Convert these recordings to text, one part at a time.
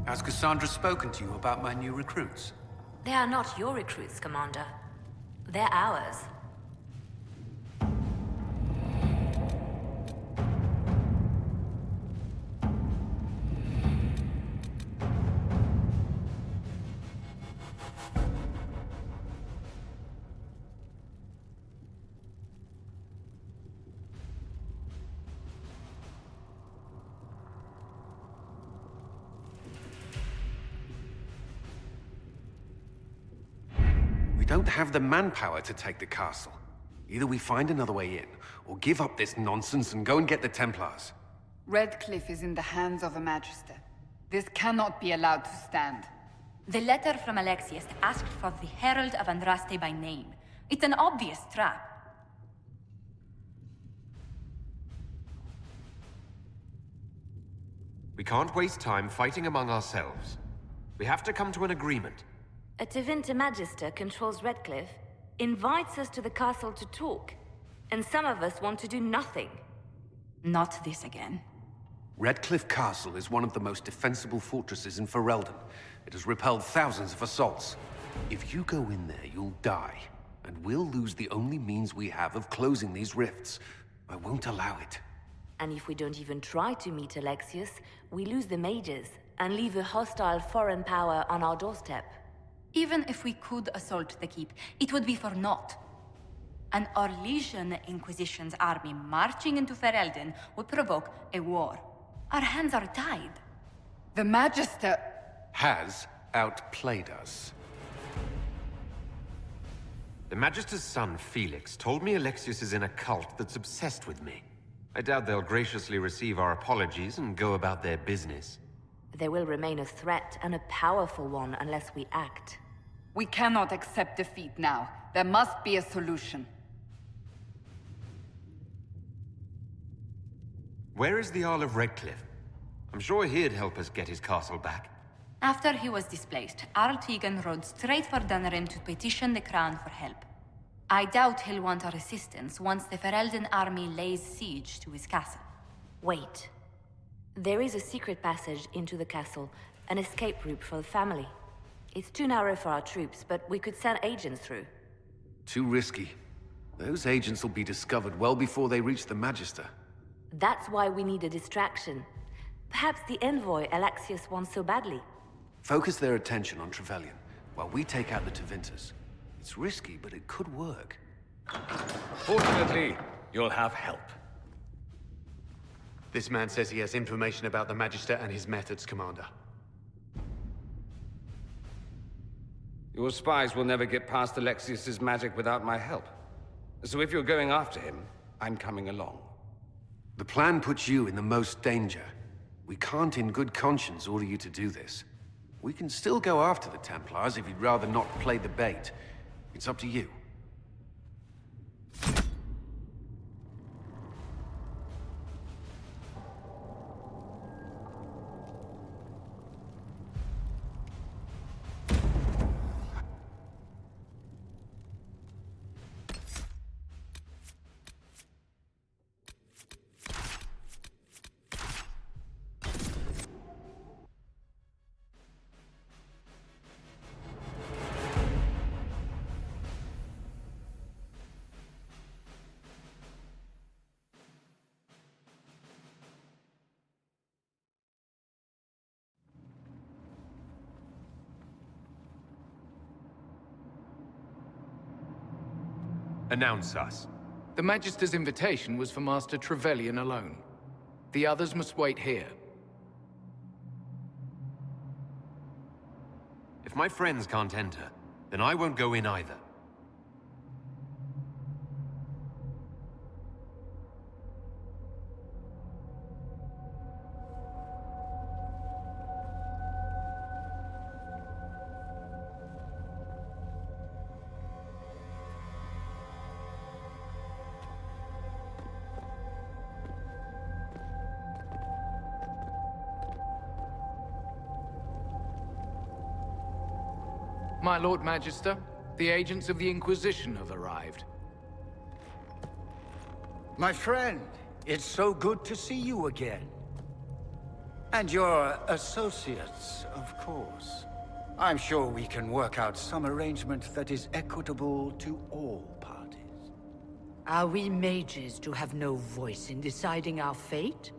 Has Cassandra spoken to you about my new recruits? They are not your recruits, Commander. They're ours. We don't have the manpower to take the castle. Either we find another way in, or give up this nonsense and go and get the Templars. Redcliffe is in the hands of a Magister. This cannot be allowed to stand. The letter from Alexius asked for the Herald of Andraste by name. It's an obvious trap. We can't waste time fighting among ourselves. We have to come to an agreement. A Tevinter Magister controls Redcliffe, invites us to the castle to talk, and some of us want to do nothing. Not this again. Redcliffe Castle is one of the most defensible fortresses in Ferelden. It has repelled thousands of assaults. If you go in there, you'll die, and we'll lose the only means we have of closing these rifts. I won't allow it. And if we don't even try to meet Alexius, we lose the mages, and leave a hostile foreign power on our doorstep. Even if we could assault the keep, it would be for naught. An Orlesian Inquisition's army marching into Ferelden would provoke a war. Our hands are tied. The Magister... has outplayed us. The Magister's son, Felix, told me Alexius is in a cult that's obsessed with me. I doubt they'll graciously receive our apologies and go about their business. They will remain a threat, and a powerful one, unless we act. We cannot accept defeat now. There must be a solution. Where is the Jarl of Redcliffe? I'm sure he'd help us get his castle back. After he was displaced, Arl Tegan rode straight for Dunnerin to petition the Crown for help. I doubt he'll want our assistance once the Ferelden army lays siege to his castle. Wait. There is a secret passage into the castle, an escape route for the family. It's too narrow for our troops, but we could send agents through. Too risky. Those agents will be discovered well before they reach the Magister. That's why we need a distraction. Perhaps the envoy Alexius wants so badly. Focus their attention on Trevelyan, while we take out the Tevinters. It's risky, but it could work. Fortunately, you'll have help. This man says he has information about the Magister and his methods, Commander. Your spies will never get past Alexius's magic without my help. So if you're going after him, I'm coming along. The plan puts you in the most danger. We can't in good conscience order you to do this. We can still go after the Templars if you'd rather not play the bait. It's up to you. Announce us. The Magister's invitation was for Master Trevelyan alone. The others must wait here. If my friends can't enter, then I won't go in either. My Lord Magister, the agents of the Inquisition have arrived. My friend, it's so good to see you again. And your associates, of course. I'm sure we can work out some arrangement that is equitable to all parties. Are we mages to have no voice in deciding our fate?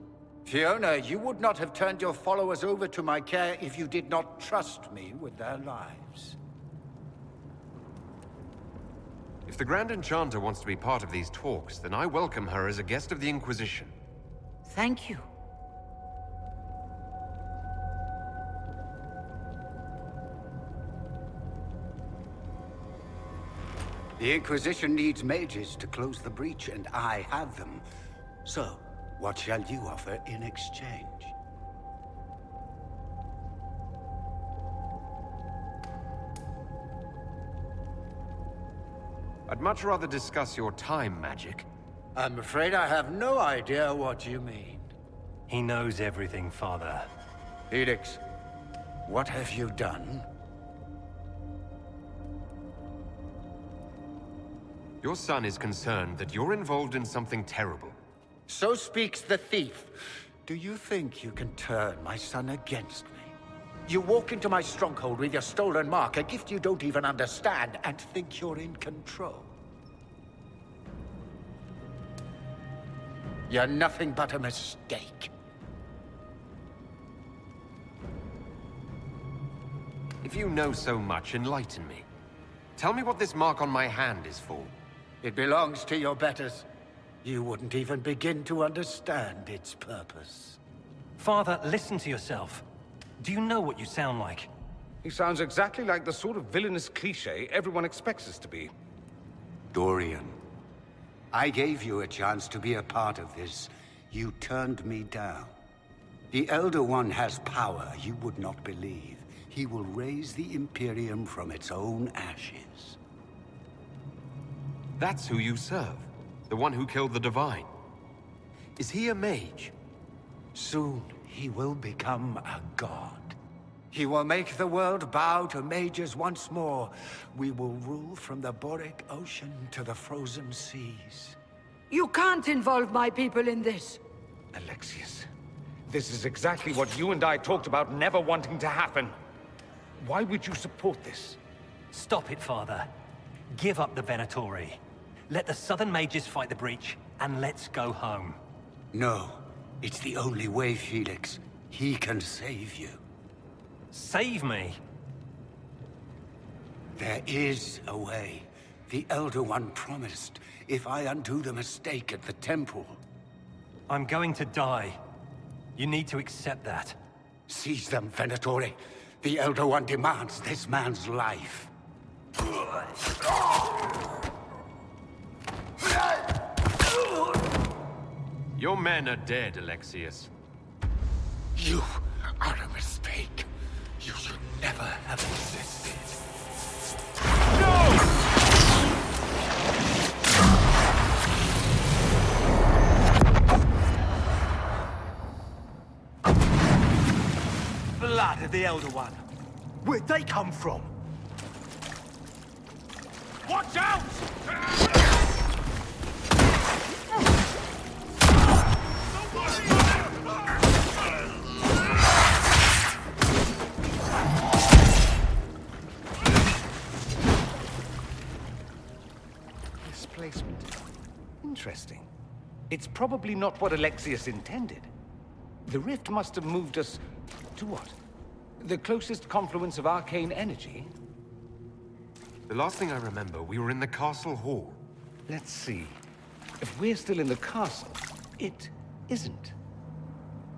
Fiona, you would not have turned your followers over to my care if you did not trust me with their lives. If the Grand Enchanter wants to be part of these talks, then I welcome her as a guest of the Inquisition. Thank you. The Inquisition needs mages to close the breach, and I have them. So, what shall you offer in exchange? I'd much rather discuss your time magic. I'm afraid I have no idea what you mean. He knows everything, Father. Hynix, what have you done? Your son is concerned that you're involved in something terrible. So speaks the thief. Do you think you can turn my son against me? You walk into my stronghold with your stolen mark, a gift you don't even understand, and think you're in control. You're nothing but a mistake. If you know so much, enlighten me. Tell me what this mark on my hand is for. It belongs to your betters. You wouldn't even begin to understand its purpose. Father, listen to yourself. Do you know what you sound like? He sounds exactly like the sort of villainous cliché everyone expects us to be. Dorian, I gave you a chance to be a part of this. You turned me down. The Elder One has power you would not believe. He will raise the Imperium from its own ashes. That's who you serve. The one who killed the Divine. Is he a mage? Soon, he will become a god. He will make the world bow to mages once more. We will rule from the Boric Ocean to the frozen seas. You can't involve my people in this. Alexius, this is exactly what you and I talked about never wanting to happen. Why would you support this? Stop it, Father. Give up the Venatori. Let the Southern Mages fight the breach, and let's go home. No. It's the only way, Felix. He can save you. Save me? There is a way. The Elder One promised, if I undo the mistake at the temple. I'm going to die. You need to accept that. Seize them, Venatori. The Elder One demands this man's life. Your men are dead, Alexius. You are a mistake. You should never have existed. Blood of the Elder One. Where'd they come from? Watch out! Displacement. Interesting. It's probably not what Alexius intended. The rift must have moved us to what? The closest confluence of arcane energy? The last thing I remember, we were in the castle hall. Let's see. If we're still in the castle, it isn't.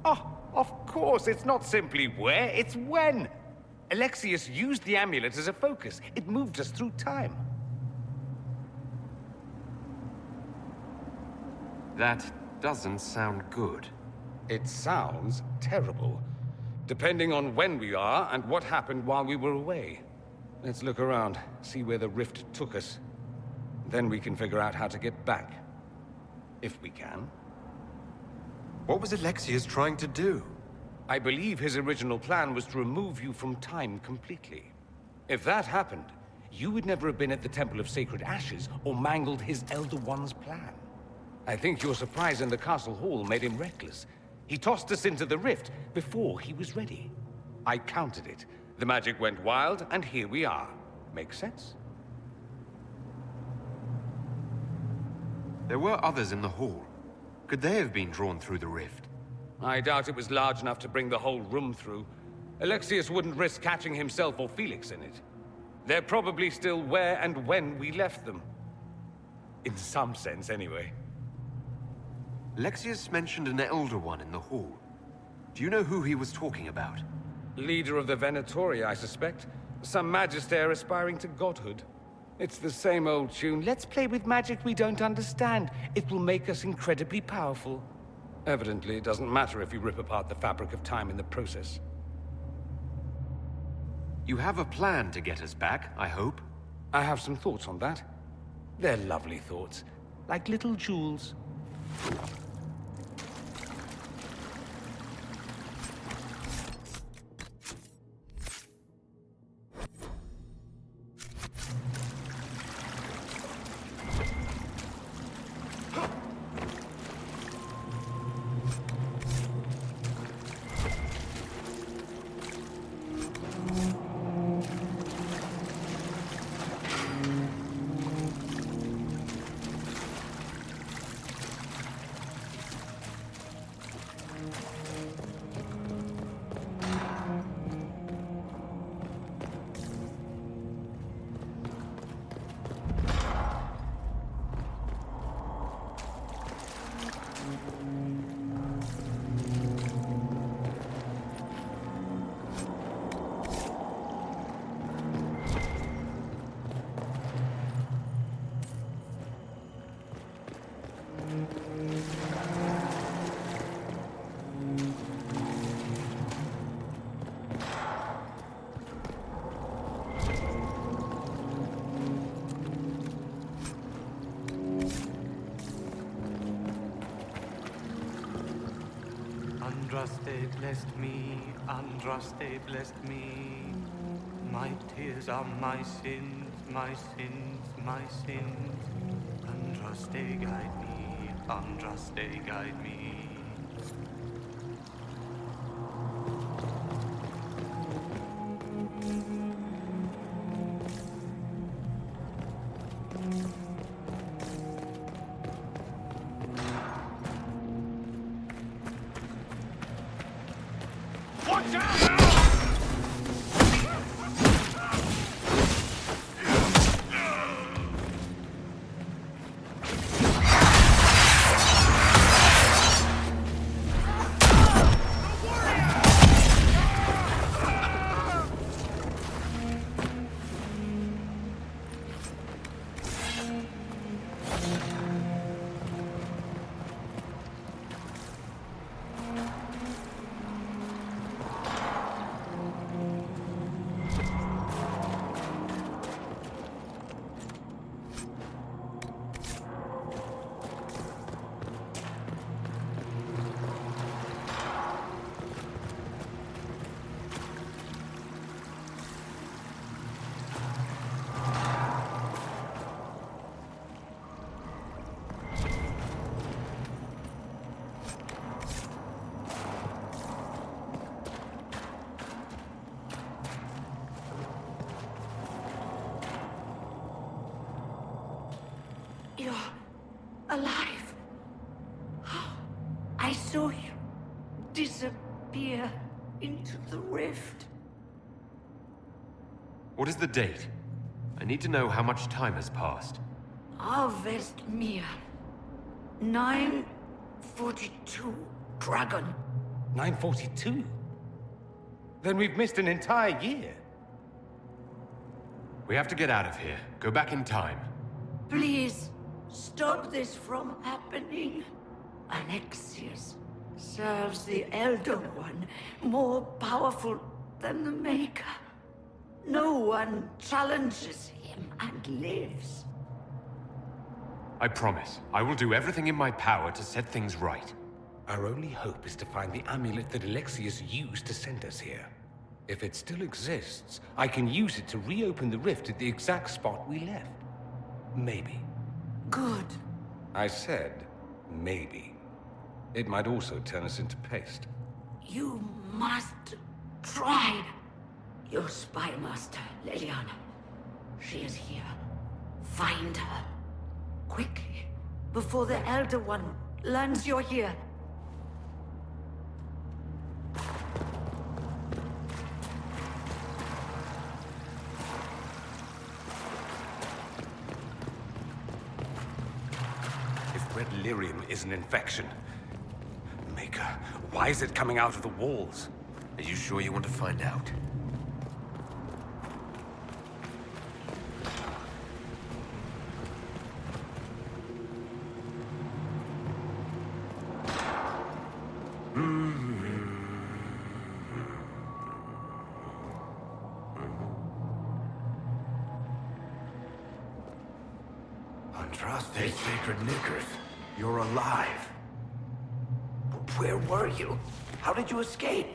Oh, of course, it's not simply where, it's when. Alexius used the amulet as a focus. It moved us through time. That doesn't sound good. It sounds terrible. Depending on when we are and what happened while we were away. Let's look around, see where the rift took us. Then we can figure out how to get back. If we can. What was Alexius trying to do? I believe his original plan was to remove you from time completely. If that happened, you would never have been at the Temple of Sacred Ashes or mangled his Elder One's plan. I think your surprise in the castle hall made him reckless. He tossed us into the rift before he was ready. I countered it. The magic went wild, and here we are. Make sense? There were others in the hall. Could they have been drawn through the rift? I doubt it was large enough to bring the whole room through. Alexius wouldn't risk catching himself or Felix in it. They're probably still where and when we left them. In some sense, anyway. Alexius mentioned an Elder One in the hall. Do you know who he was talking about? Leader of the Venatori, I suspect. Some magister aspiring to godhood. It's the same old tune. Let's play with magic we don't understand. It will make us incredibly powerful. Evidently, it doesn't matter if you rip apart the fabric of time in the process. You have a plan to get us back, I hope? I have some thoughts on that. They're lovely thoughts, like little jewels. Andraste blessed me, Andraste blessed me. My tears are my sins, my sins, my sins. Andraste guide me, Andraste guide me. You're alive. I saw you disappear into the rift. What is the date? I need to know how much time has passed. Harvest Mia. 942 Dragon. 942? Then we've missed an entire year. We have to get out of here. Go back in time. Please, stop this from happening. Alexius serves the Elder One, more powerful than the Maker. No one challenges him and lives. I promise. I will do everything in my power to set things right. Our only hope is to find the amulet that Alexius used to send us here. If it still exists, I can use it to reopen the rift at the exact spot we left. Maybe. Good. I said, maybe. It might also turn us into paste. You must try. Your spy master, Leliana. She is here. Find her. Quickly, before the Elder One learns you're here. If red lyrium is an infection... Maker, why is it coming out of the walls? Are you sure you want to find out? Andraste, sacred knickers. You're alive. Where were you? How did you escape?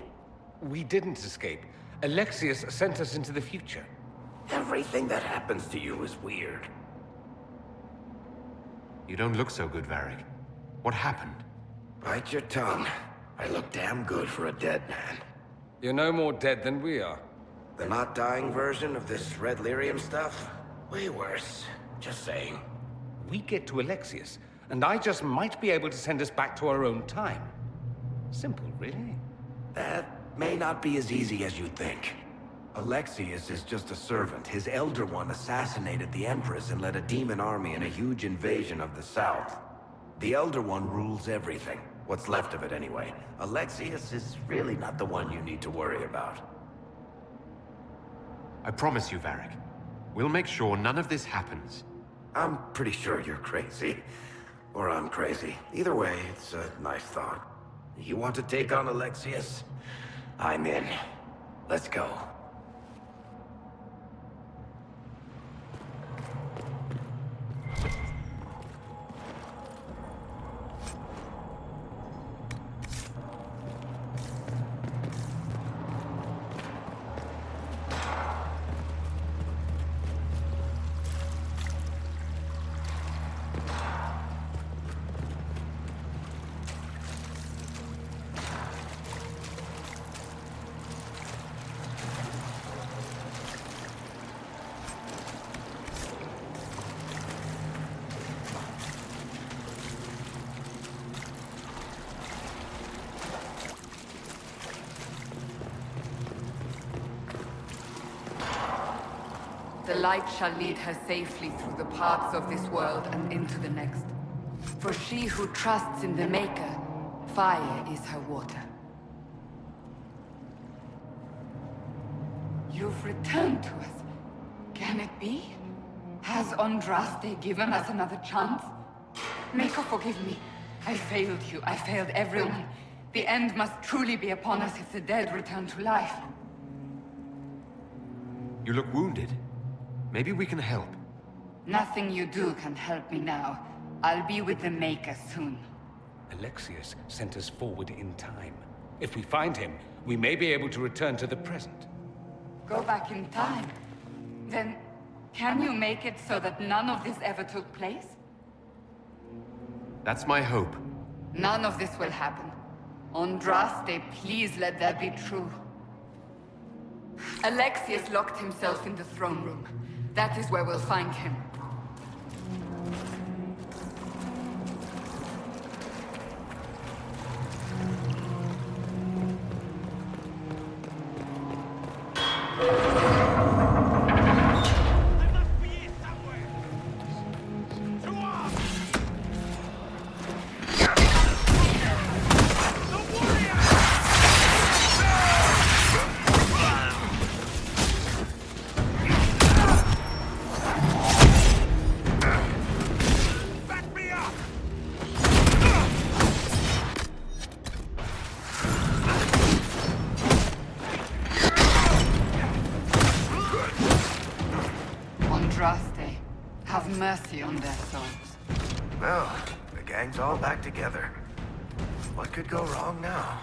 We didn't escape. Alexius sent us into the future. Everything that happens to you is weird. You don't look so good, Varric. What happened? Bite your tongue. I look damn good for a dead man. You're no more dead than we are. The not dying version of this red lyrium stuff? Way worse. Just saying. We get to Alexius, and I just might be able to send us back to our own time. Simple, really. That may not be as easy as you think. Alexius is just a servant. His Elder One assassinated the Empress and led a demon army in a huge invasion of the South. The Elder One rules everything. What's left of it, anyway. Alexius is really not the one you need to worry about. I promise you, Varric. We'll make sure none of this happens. I'm pretty sure you're crazy. Or I'm crazy. Either way, it's a nice thought. You want to take on Alexius? I'm in. Let's go. The light shall lead her safely through the paths of this world and into the next. For she who trusts in the Maker, fire is her water. You've returned to us. Can it be? Has Andraste given us another chance? Maker, forgive me. I failed you. I failed everyone. The end must truly be upon us if the dead return to life. You look wounded. Maybe we can help. Nothing you do can help me now. I'll be with the Maker soon. Alexius sent us forward in time. If we find him, we may be able to return to the present. Go back in time? Then, can you make it so that none of this ever took place? That's my hope. None of this will happen. Andraste, please let that be true. Alexius locked himself in the throne room. That is where we'll find him. Andraste, have mercy on their souls. Well, the gang's all back together. What could go wrong now?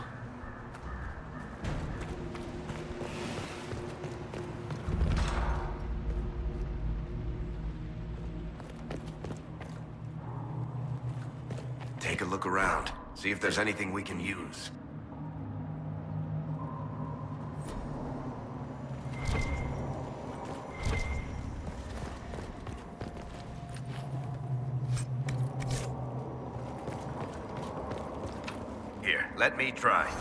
Take a look around. See if there's anything we can use. Here, let me try.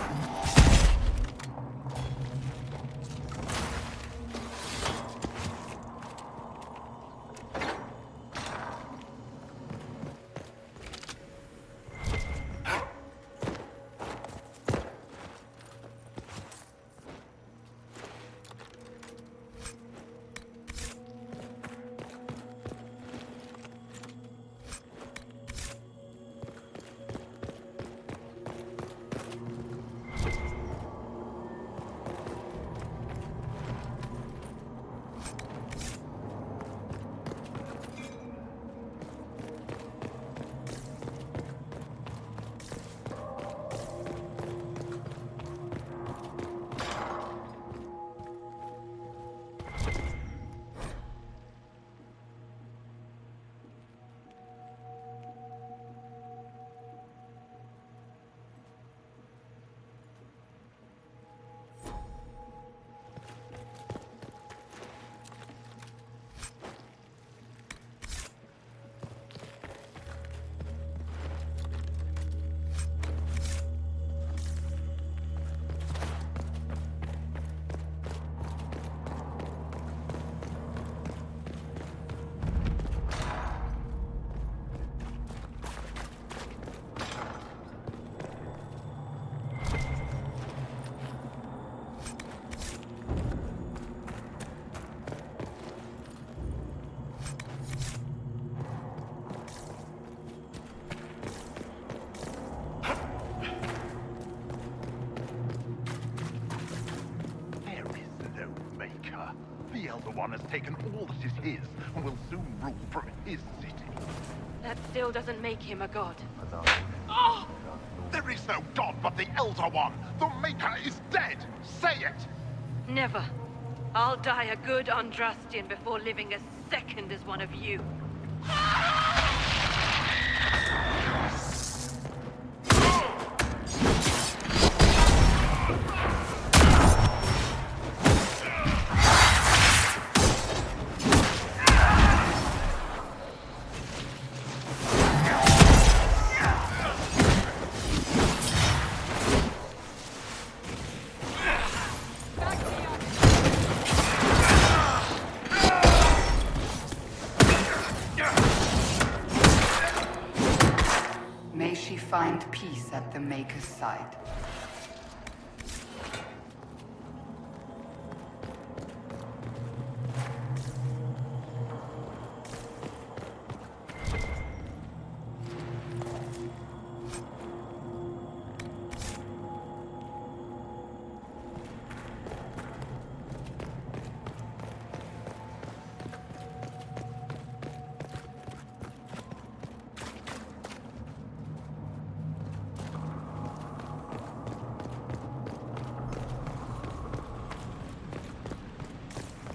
The Elder One has taken all that is his, and will soon rule from his city. That still doesn't make him a god. Oh! There is no god but the Elder One! The Maker is dead! Say it! Never. I'll die a good Andrastian before living a second as one of you. May she find peace at the Maker's side.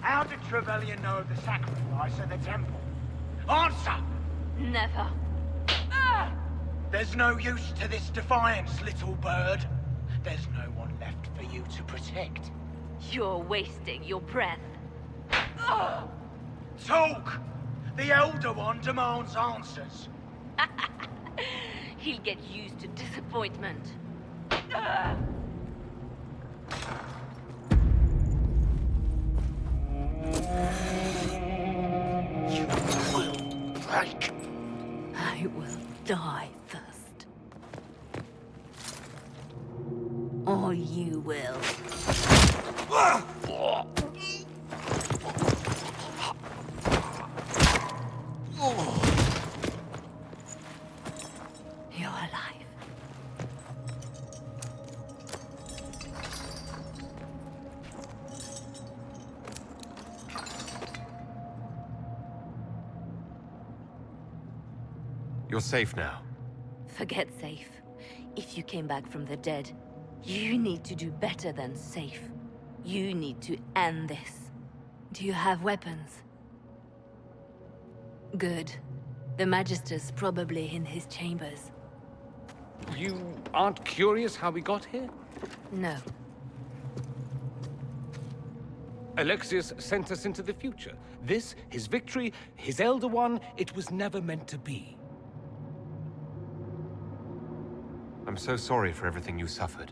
How did Trevelyan know of the sacrifice at the temple? Answer! Never. There's no use to this defiance, little bird. There's no one left for you to protect. You're wasting your breath. Talk! The Elder One demands answers. He'll get used to disappointment. You will break. I will die first. Or you will. You're alive. You're safe now. Forget safe. If you came back from the dead, you need to do better than safe. You need to end this. Do you have weapons? Good. The Magister's probably in his chambers. You aren't curious how we got here? No. Alexius sent us into the future. This, his victory, his Elder One, it was never meant to be. I'm so sorry for everything you suffered.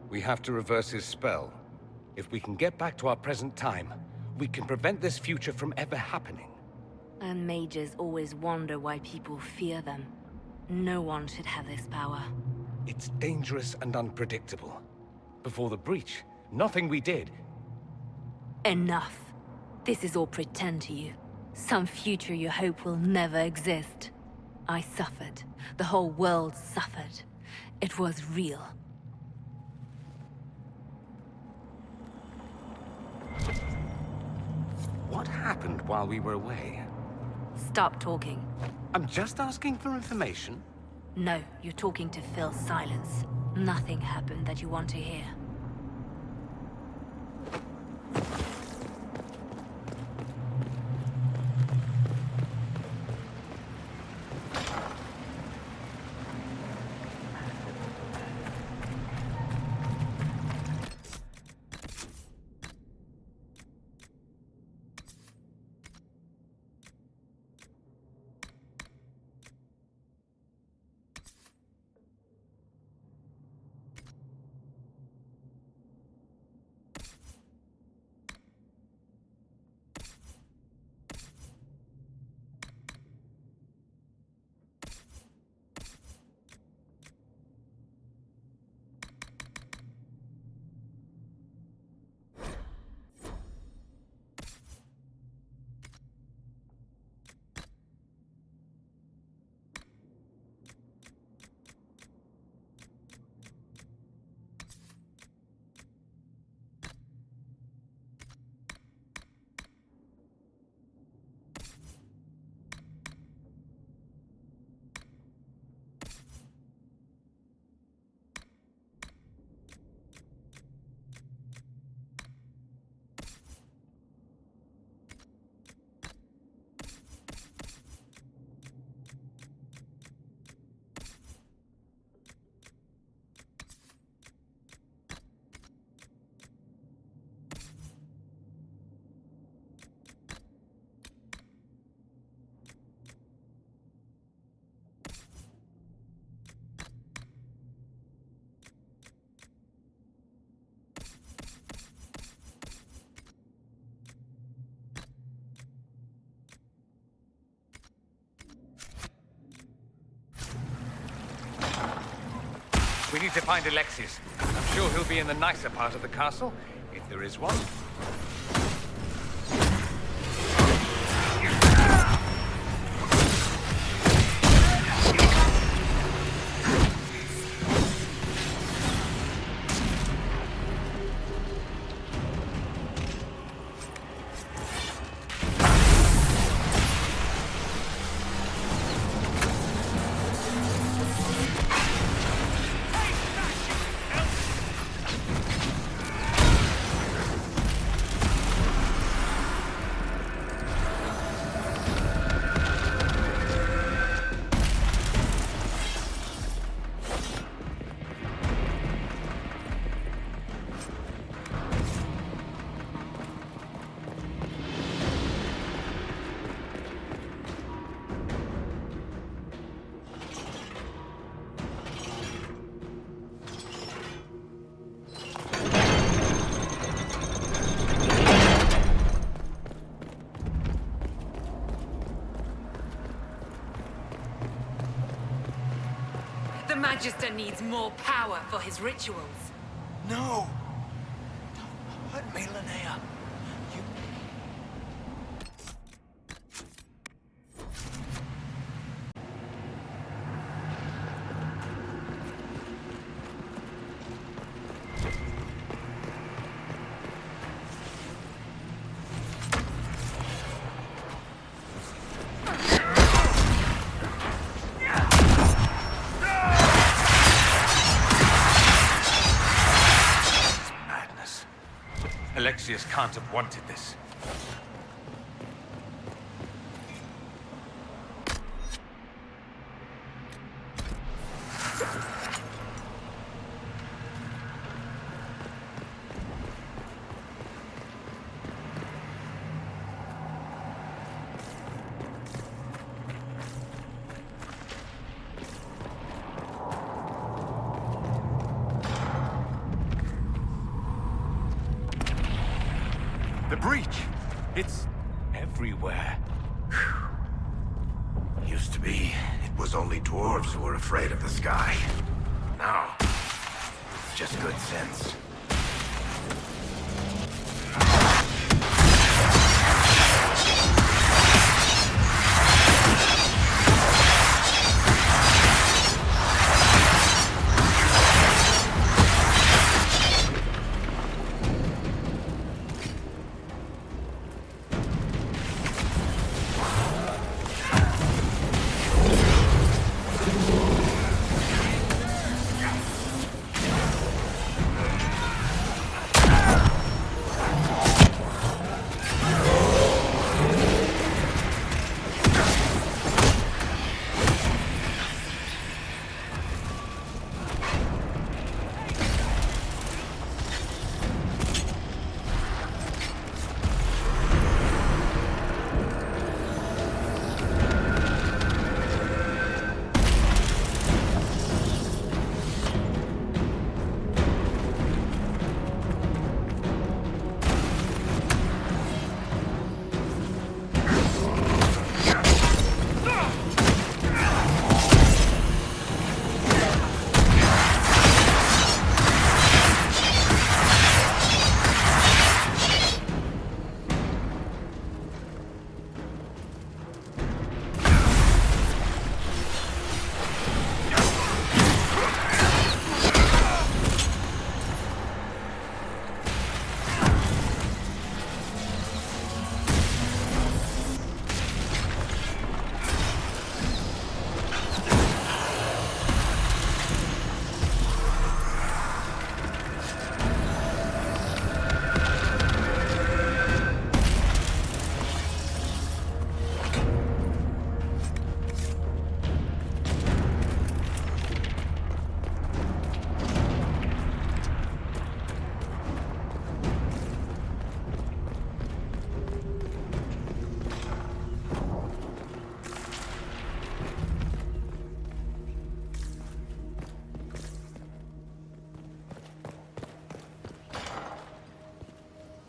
We have to reverse his spell. If we can get back to our present time, we can prevent this future from ever happening. And mages always wonder why people fear them. No one should have this power. It's dangerous and unpredictable. Before the breach, nothing we did. Enough. This is all pretend to you. Some future you hope will never exist. I suffered. The whole world suffered. It was real. What happened while we were away? Stop talking. I'm just asking for information. No, you're talking to fill silence. Nothing happened that you want to hear. We need to find Alexius. I'm sure he'll be in the nicer part of the castle, if there is one. The Magister needs more power for his rituals. No! Don't hurt me, Linnea. You... Alexius can't have wanted this. The breach! It's everywhere. Used to be, it was only dwarves who were afraid of the sky. Now, it's just good sense.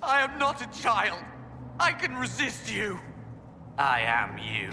I am not a child. I can resist you. I am you.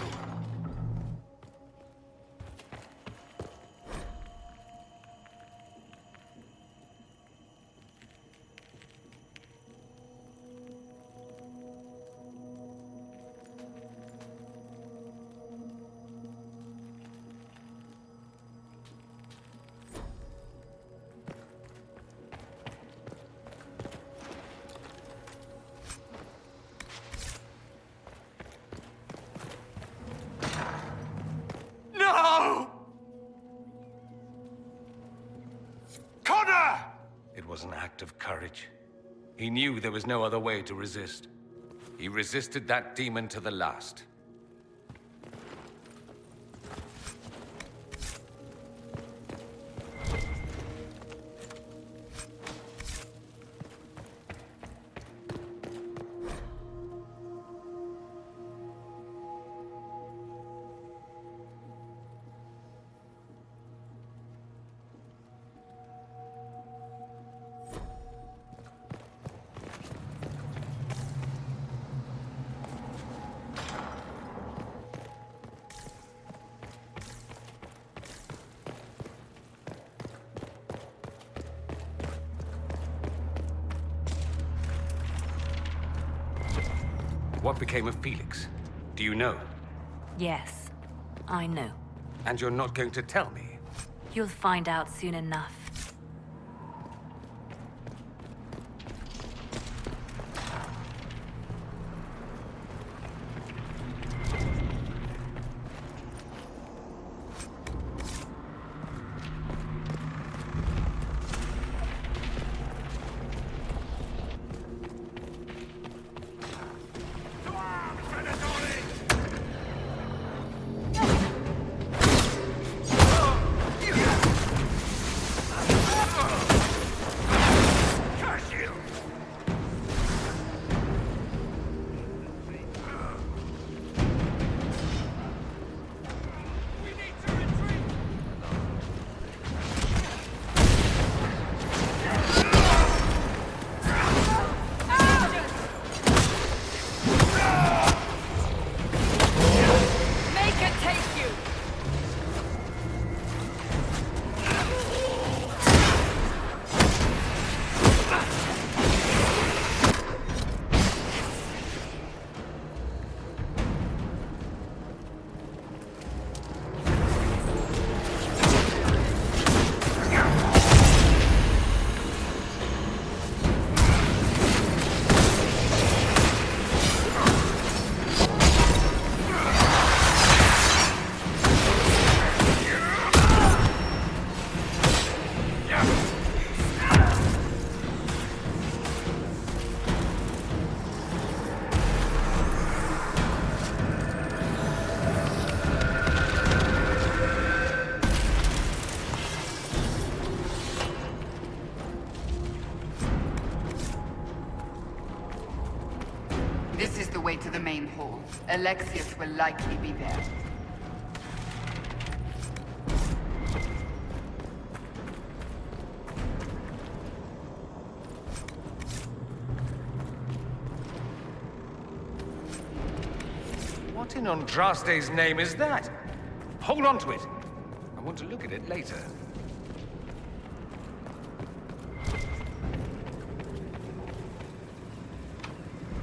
It was an act of courage. He knew there was no other way to resist. He resisted that demon to the last. What became of Felix? Do you know? Yes, I know. And you're not going to tell me? You'll find out soon enough. This is the way to the main hall. Alexius will likely be there. What in Andraste's name is that? Hold on to it. I want to look at it later.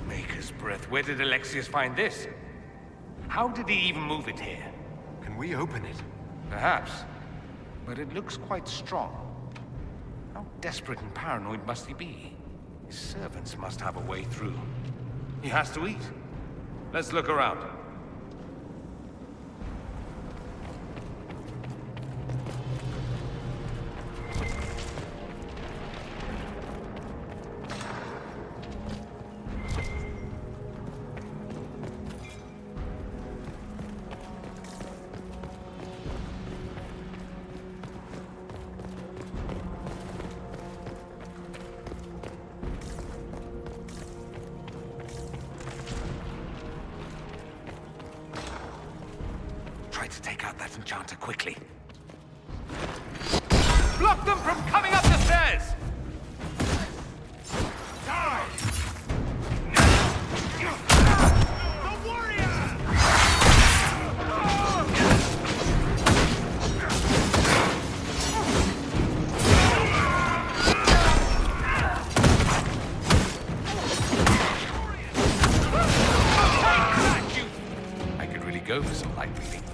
Maker's breath. Where did Alexius find this? How did he even move it here? Can we open it? Perhaps. But it looks quite strong. How desperate and paranoid must he be? His servants must have a way through. He has to eat. Let's look around. Try to take out that enchanter quickly. Block them from coming up the stairs! Die! The warrior! I could really go for some light reading.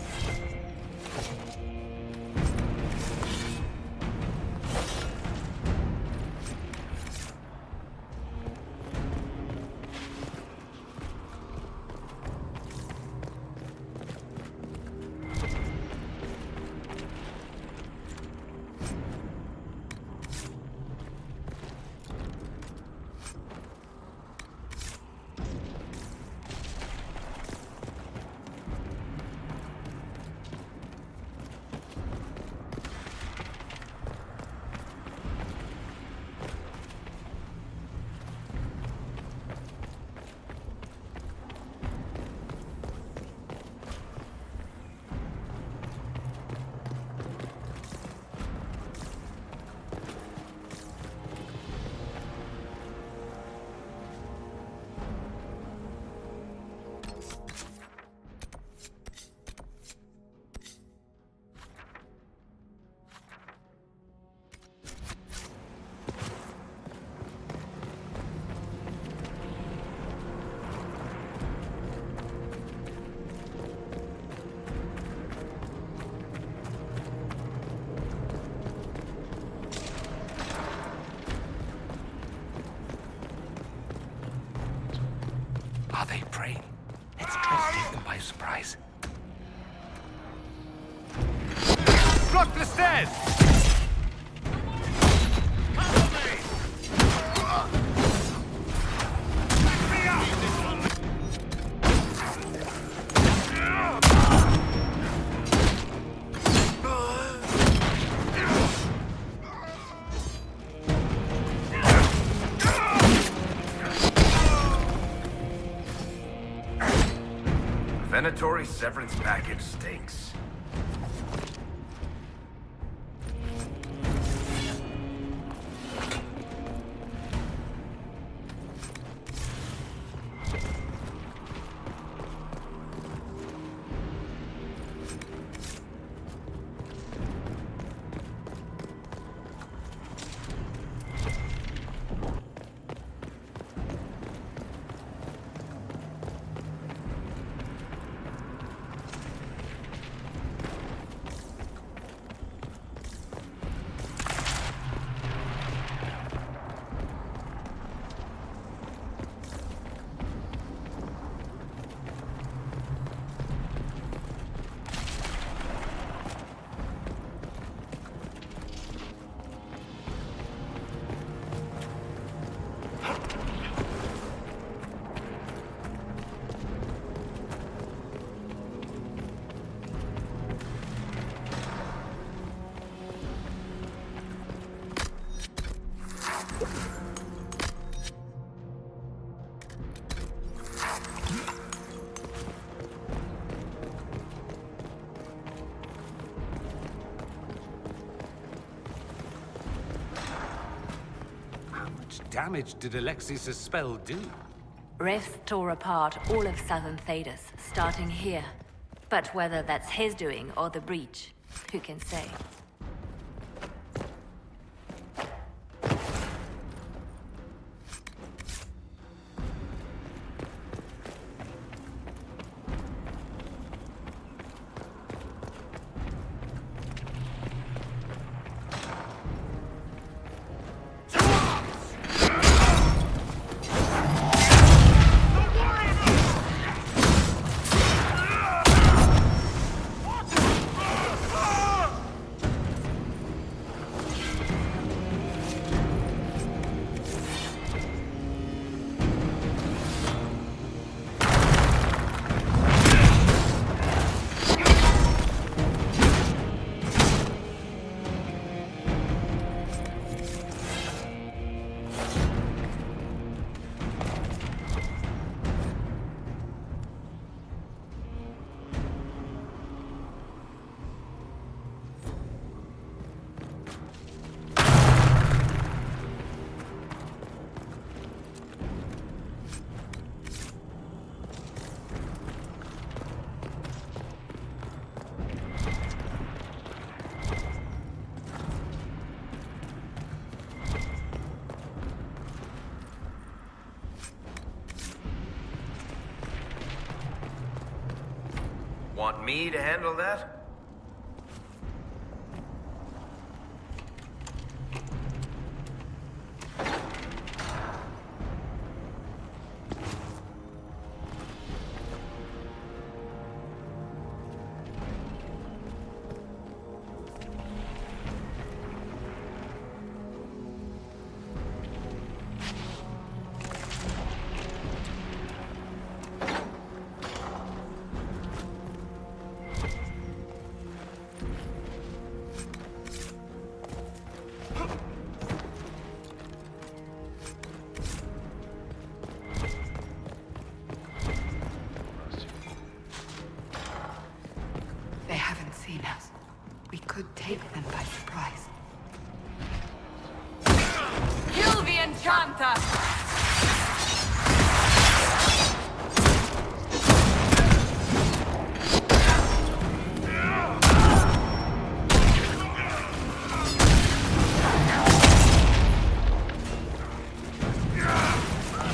Are they praying? Let's try to take them by surprise. Block the stairs! Venatory severance package stinks. damage did Alexius' spell do? Rifts tore apart all of southern Thedas, starting here. But whether that's his doing or the breach, who can say? Want me to handle that? They haven't seen us. We could take them by surprise. Kill the Enchanter!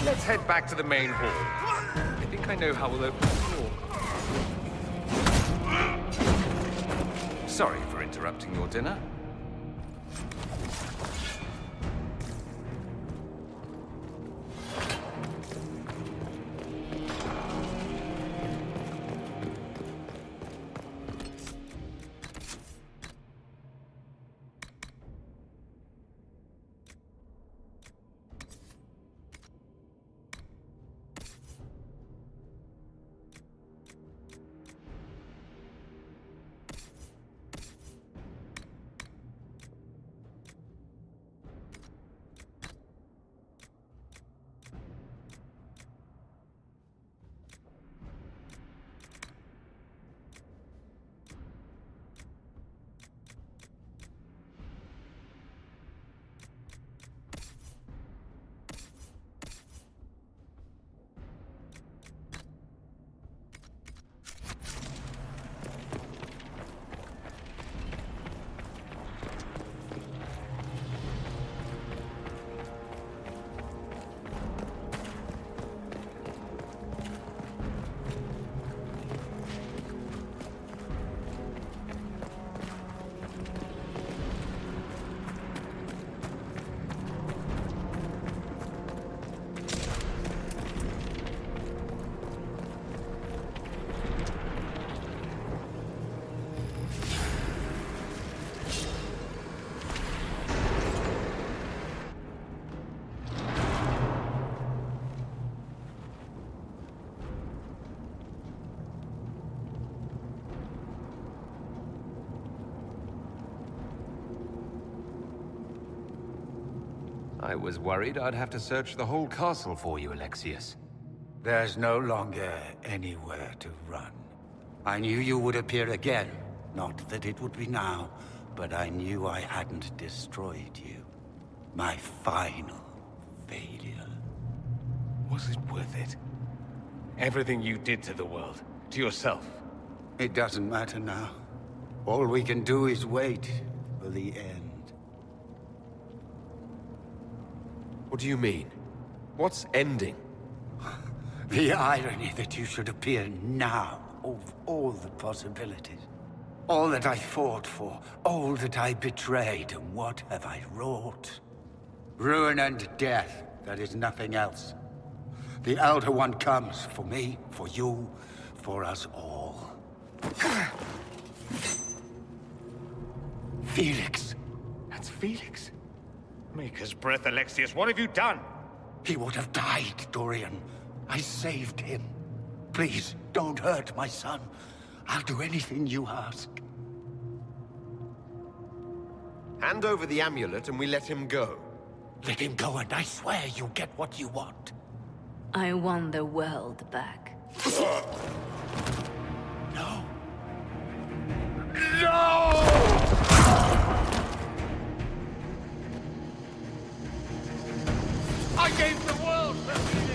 Let's head back to the main hall. I think I know how we'll open the door. Sorry for interrupting your dinner. I was worried I'd have to search the whole castle for you, Alexius. There's no longer anywhere to run. I knew you would appear again. Not that it would be now, but I knew I hadn't destroyed you. My final failure. Was it worth it? Everything you did to the world, to yourself. It doesn't matter now. All we can do is wait for the end. What do you mean? What's ending? The irony that you should appear now of all the possibilities. All that I fought for, all that I betrayed, and what have I wrought? Ruin and death, that is nothing else. The Elder One comes for me, for you, for us all. Felix. That's Felix? Maker's breath, Alexius, what have you done? He would have died, Dorian. I saved him. Please, don't hurt my son. I'll do anything you ask. Hand over the amulet and we let him go. Let him go and I swear you'll get what you want. I want the world back. No. No! I gave the world for Felix!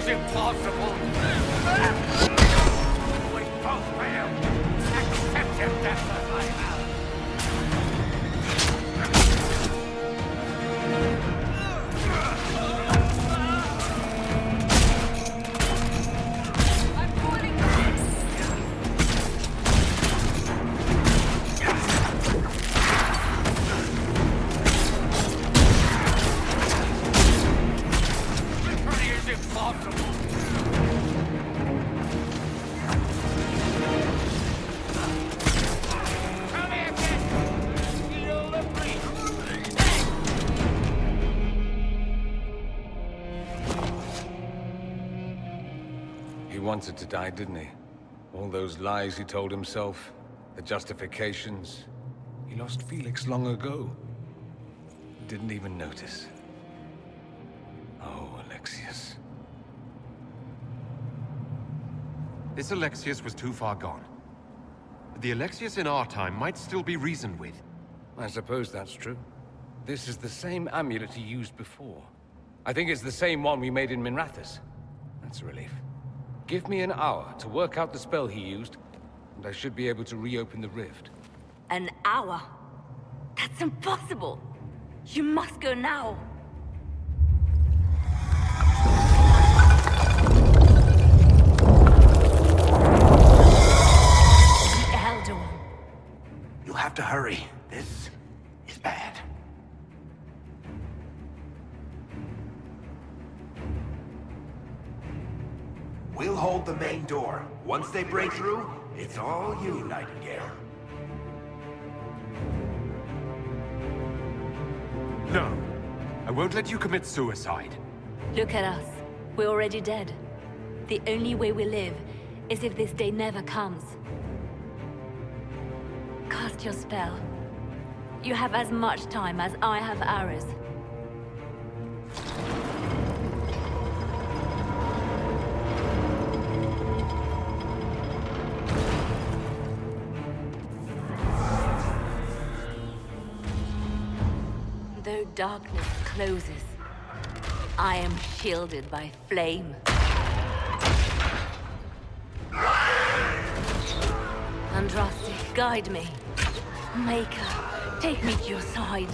impossible. We both failed. Accept your death as I have. He wanted to die, didn't he? All those lies he told himself, the justifications. He lost Felix long ago. Didn't even notice. Oh, Alexius. This Alexius was too far gone. The Alexius in our time might still be reasoned with. I suppose that's true. This is the same amulet he used before. I think it's the same one we made in Minrathous. That's a relief. Give me an hour to work out the spell he used, and I should be able to reopen the rift. An hour? That's impossible! You must go now! We'll hold the main door. Once they break through, it's all you, Nightingale. No. I won't let you commit suicide. Look at us. We're already dead. The only way we live is if this day never comes. Cast your spell. You have as much time as I have hours. Though darkness closes, I am shielded by flame. Andraste, guide me. Maker, take me to your side.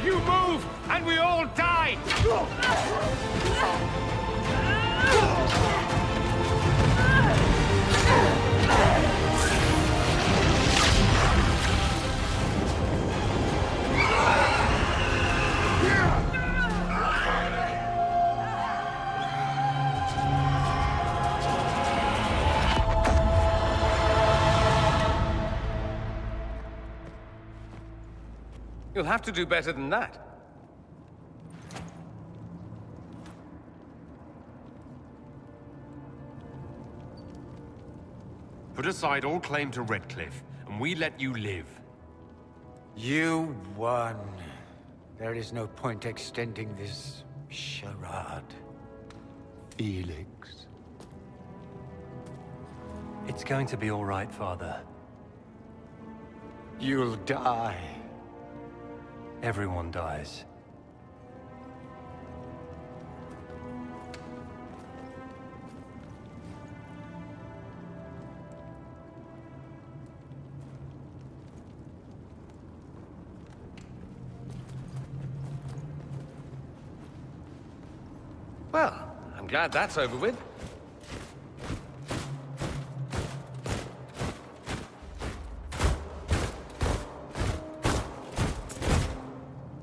You move, and we all die! You'll have to do better than that. Put aside all claim to Redcliffe, and we let you live. You won. There is no point extending this charade. Felix. It's going to be all right, Father. You'll die. Everyone dies. Well, I'm glad that's over with.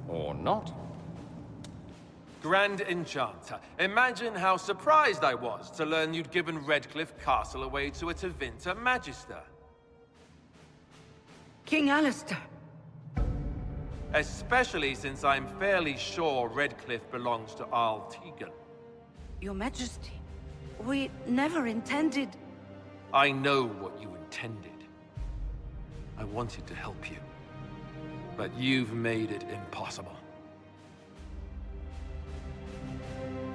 Or not. Grand Enchanter, imagine how surprised I was to learn you'd given Redcliffe Castle away to a Tevinter Magister. King Alistair. Especially since I'm fairly sure Redcliffe belongs to Arl Tegan. Your Majesty, we never intended... I know what you intended. I wanted to help you. But you've made it impossible.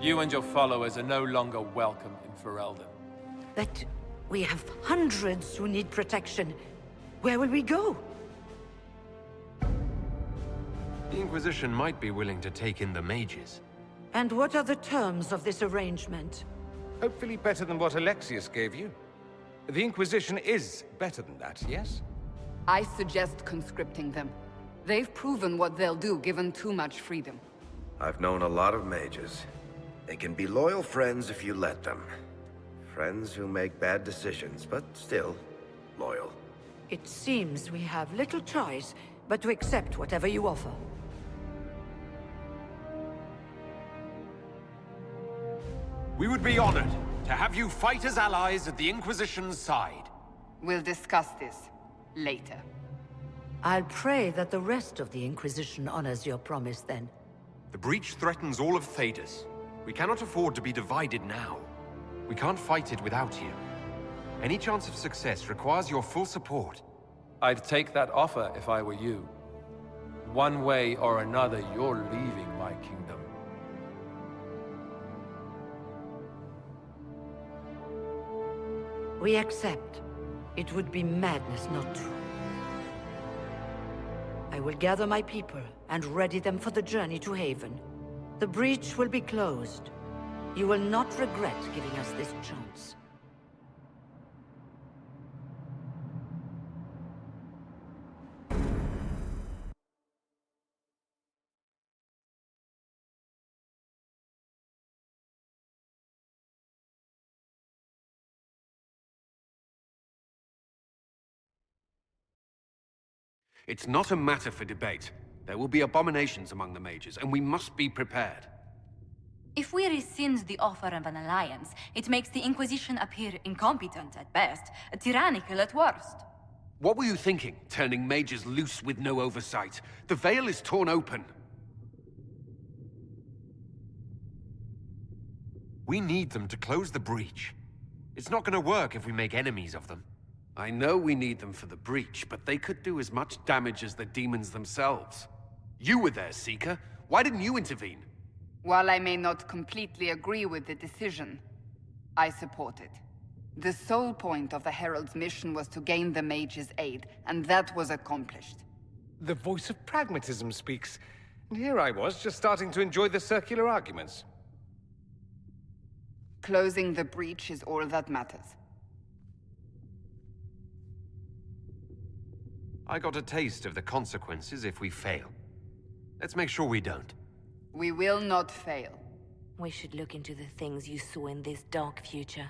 You and your followers are no longer welcome in Ferelden. But we have hundreds who need protection. Where will we go? The Inquisition might be willing to take in the mages. And what are the terms of this arrangement? Hopefully better than what Alexius gave you. The Inquisition is better than that, yes? I suggest conscripting them. They've proven what they'll do given too much freedom. I've known a lot of mages. They can be loyal friends if you let them. Friends who make bad decisions, but still loyal. It seems we have little choice but to accept whatever you offer. We would be honored to have you fight as allies at the Inquisition's side. We'll discuss this later. I'll pray that the rest of the Inquisition honors your promise then. The breach threatens all of Thedas. We cannot afford to be divided now. We can't fight it without you. Any chance of success requires your full support. I'd take that offer if I were you. One way or another, you're leaving my kingdom. We accept. It would be madness not to. I will gather my people and ready them for the journey to Haven. The breach will be closed. You will not regret giving us this chance. It's not a matter for debate. There will be abominations among the mages, and we must be prepared. If we rescind the offer of an alliance, it makes the Inquisition appear incompetent at best, tyrannical at worst. What were you thinking, turning mages loose with no oversight? The veil is torn open. We need them to close the breach. It's not gonna work if we make enemies of them. I know we need them for the breach, but they could do as much damage as the demons themselves. You were there, Seeker. Why didn't you intervene? While I may not completely agree with the decision, I support it. The sole point of the Herald's mission was to gain the mage's aid, and that was accomplished. The voice of pragmatism speaks. And here I was, just starting to enjoy the circular arguments. Closing the breach is all that matters. I got a taste of the consequences if we fail. Let's make sure we don't. We will not fail. We should look into the things you saw in this dark future.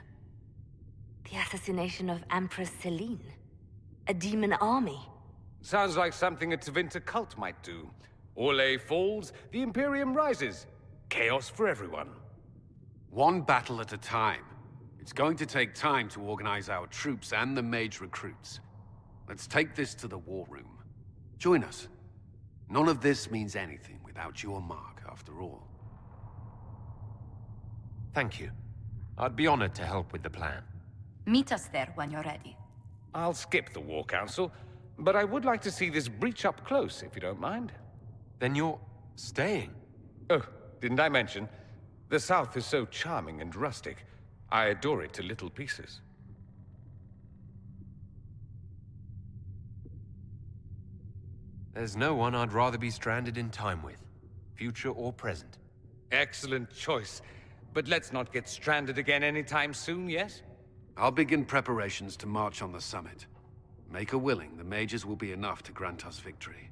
The assassination of Empress Celine. A demon army. Sounds like something a Tevinter cult might do. Orlais falls, the Imperium rises. Chaos for everyone. One battle at a time. It's going to take time to organize our troops and the mage recruits. Let's take this to the war room. Join us. None of this means anything without your mark, after all. Thank you. I'd be honored to help with the plan. Meet us there when you're ready. I'll skip the War Council, but I would like to see this breach up close, if you don't mind. Then you're staying? Oh, didn't I mention? The South is so charming and rustic. I adore it to little pieces. There's no one I'd rather be stranded in time with, future or present. Excellent choice. But let's not get stranded again anytime soon, yes? I'll begin preparations to march on the summit. Make her willing, the mages will be enough to grant us victory.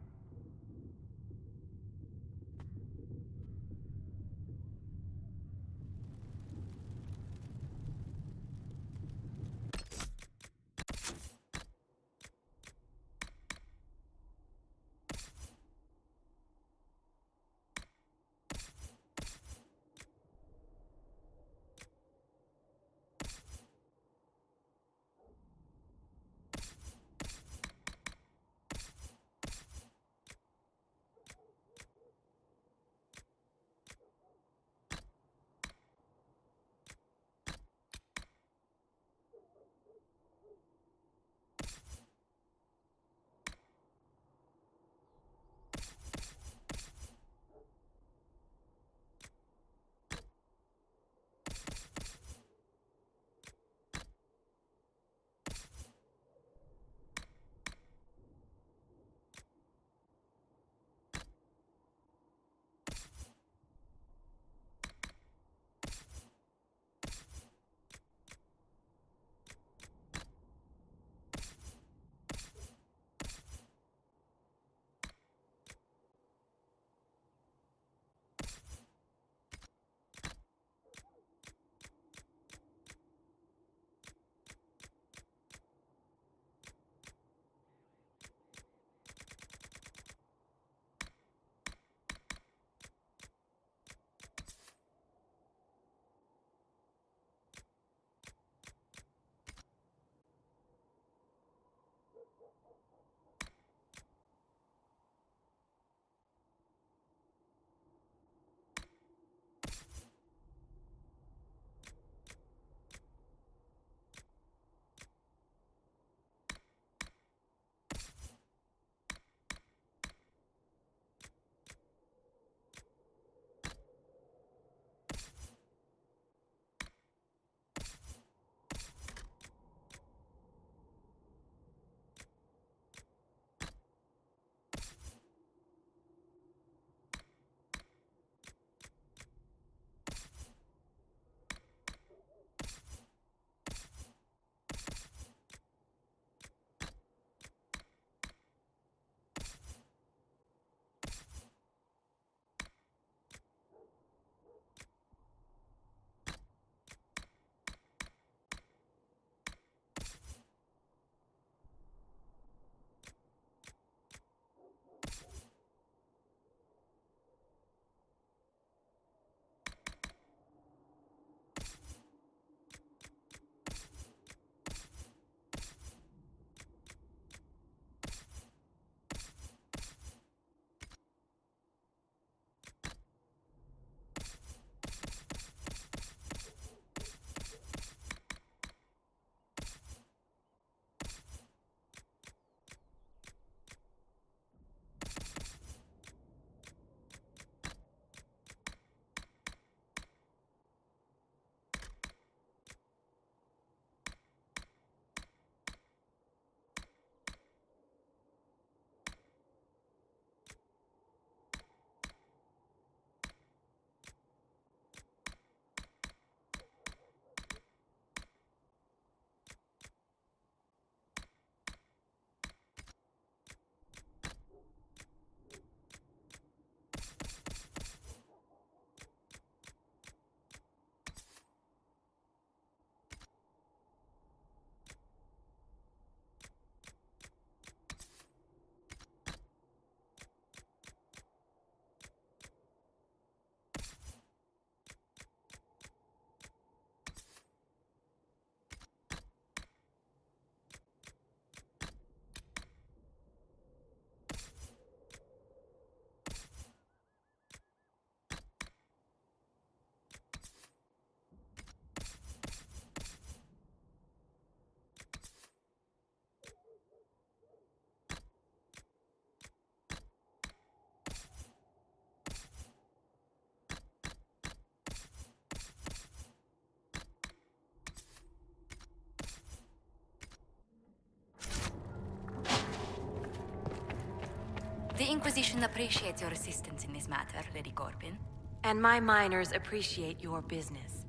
Inquisition appreciates your assistance in this matter, Lady Corbin. And my miners appreciate your business.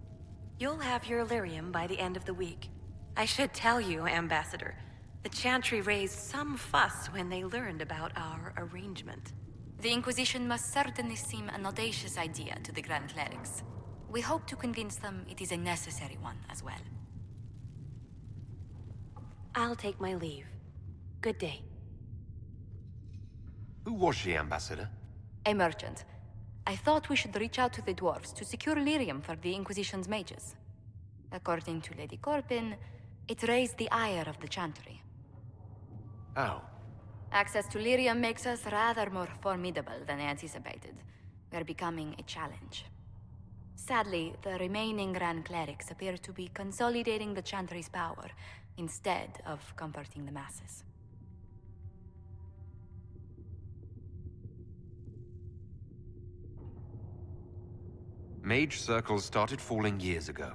You'll have your lyrium by the end of the week. I should tell you, Ambassador, the Chantry raised some fuss when they learned about our arrangement. The Inquisition must certainly seem an audacious idea to the Grand Clerics. We hope to convince them it is a necessary one as well. I'll take my leave. Good day. Who was she, Ambassador? A merchant. I thought we should reach out to the dwarves to secure lyrium for the Inquisition's mages. According to Lady Corbin, it raised the ire of the Chantry. How? Access to lyrium makes us rather more formidable than anticipated. We're becoming a challenge. Sadly, the remaining Grand Clerics appear to be consolidating the Chantry's power, instead of comforting the masses. Mage circles started falling years ago.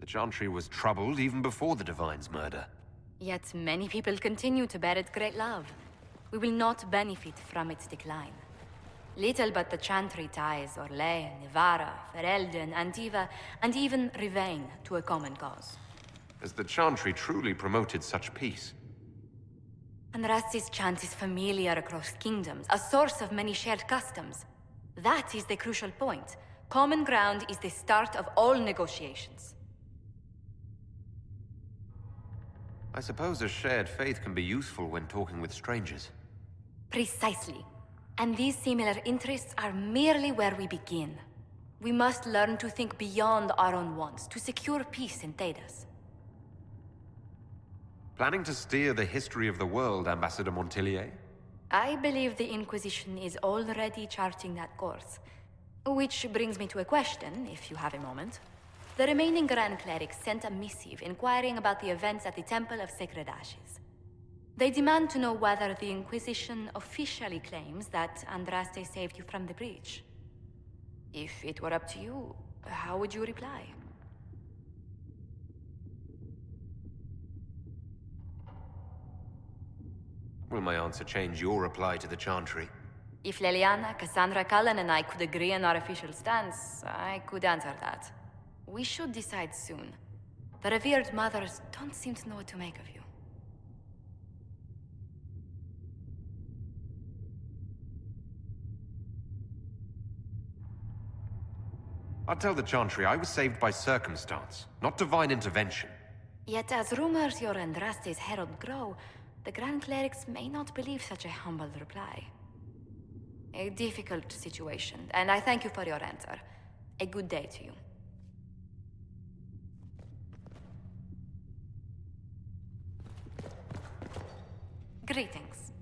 The Chantry was troubled even before the Divine's murder. Yet many people continue to bear it great love. We will not benefit from its decline. Little but the Chantry ties Orlais, Nevarra, Ferelden, Antiva, and even Rivain to a common cause. Has the Chantry truly promoted such peace? Andraste's chant is familiar across kingdoms, a source of many shared customs. That is the crucial point. Common ground is the start of all negotiations. I suppose a shared faith can be useful when talking with strangers. Precisely. And these similar interests are merely where we begin. We must learn to think beyond our own wants, to secure peace in Thedas. Planning to steer the history of the world, Ambassador Montillier? I believe the Inquisition is already charting that course. Which brings me to a question, if you have a moment. The remaining Grand Clerics sent a missive inquiring about the events at the Temple of Sacred Ashes. They demand to know whether the Inquisition officially claims that Andraste saved you from the breach. If it were up to you, how would you reply? Will my answer change your reply to the Chantry? If Leliana, Cassandra, Cullen, and I could agree on our official stance, I could answer that. We should decide soon. The revered mothers don't seem to know what to make of you. I'll tell the Chantry I was saved by circumstance, not divine intervention. Yet as rumors your Andraste's herald grow, the Grand Clerics may not believe such a humble reply. A difficult situation, and I thank you for your answer. A good day to you. Greetings.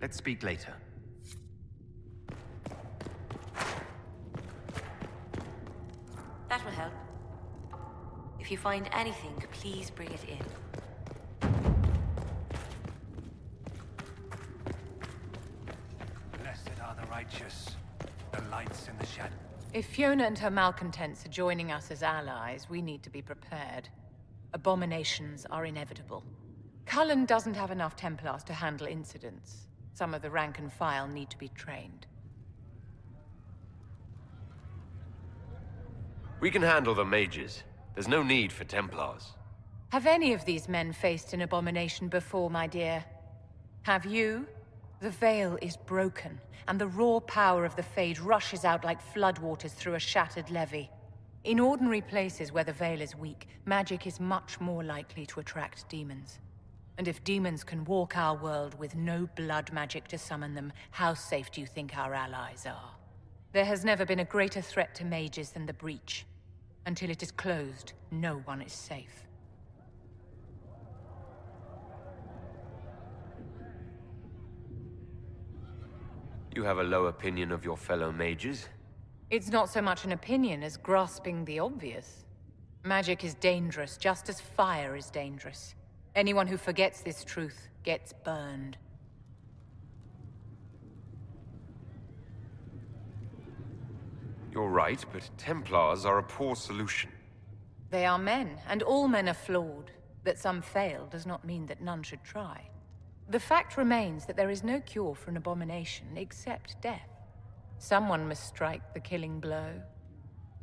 Let's speak later. That will help. If you find anything, please bring it in. Blessed are the righteous, the lights in the shadow. If Fiona and her malcontents are joining us as allies, we need to be prepared. Abominations are inevitable. Cullen doesn't have enough Templars to handle incidents. Some of the rank and file need to be trained. We can handle the mages. There's no need for Templars. Have any of these men faced an abomination before, my dear? Have you? The veil is broken, and the raw power of the Fade rushes out like floodwaters through a shattered levee. In ordinary places where the veil is weak, magic is much more likely to attract demons. And if demons can walk our world with no blood magic to summon them, how safe do you think our allies are? There has never been a greater threat to mages than the Breach. Until it is closed, no one is safe. You have a low opinion of your fellow mages? It's not so much an opinion as grasping the obvious. Magic is dangerous, just as fire is dangerous. Anyone who forgets this truth gets burned. You're right, but Templars are a poor solution. They are men, and all men are flawed. That some fail does not mean that none should try. The fact remains that there is no cure for an abomination except death. Someone must strike the killing blow.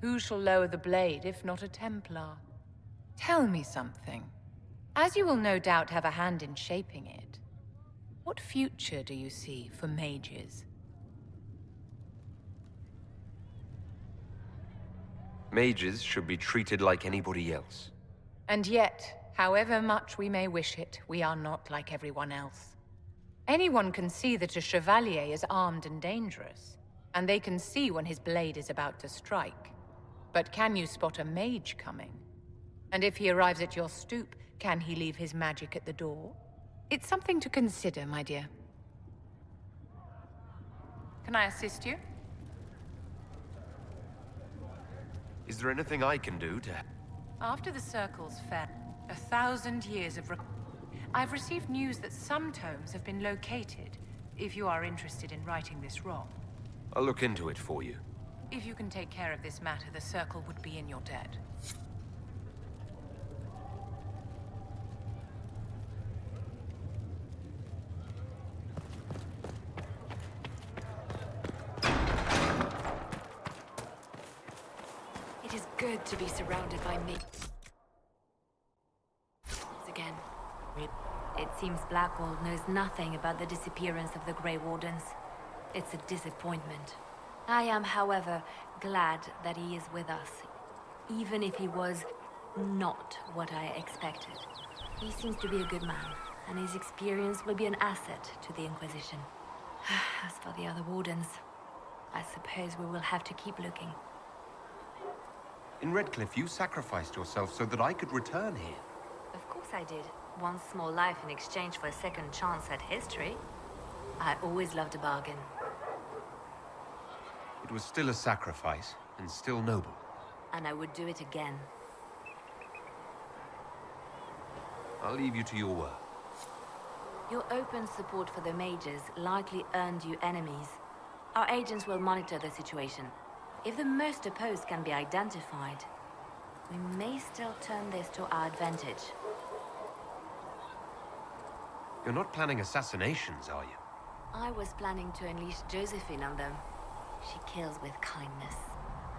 Who shall lower the blade if not a Templar? Tell me something. As you will no doubt have a hand in shaping it, what future do you see for mages? Mages should be treated like anybody else. And yet, however much we may wish it, we are not like everyone else. Anyone can see that a chevalier is armed and dangerous, and they can see when his blade is about to strike. But can you spot a mage coming? And if he arrives at your stoop, can he leave his magic at the door? It's something to consider, my dear. Can I assist you? Is there anything I can do to... After the Circles fell, 1,000 years of... I've received news that some tomes have been located, if you are interested in righting this wrong. I'll look into it for you. If you can take care of this matter, the Circle would be in your debt. It is good to be surrounded by mates. Again. It seems Blackwall knows nothing about the disappearance of the Grey Wardens. It's a disappointment. I am, however, glad that he is with us, even if he was not what I expected. He seems to be a good man, and his experience will be an asset to the Inquisition. As for the other Wardens, I suppose we will have to keep looking. In Redcliffe, you sacrificed yourself so that I could return here. Of course I did. One small life in exchange for a second chance at history. I always loved a bargain. It was still a sacrifice, and still noble. And I would do it again. I'll leave you to your work. Your open support for the mages likely earned you enemies. Our agents will monitor the situation. If the most opposed can be identified, we may still turn this to our advantage. You're not planning assassinations, are you? I was planning to unleash Josephine on them. She kills with kindness.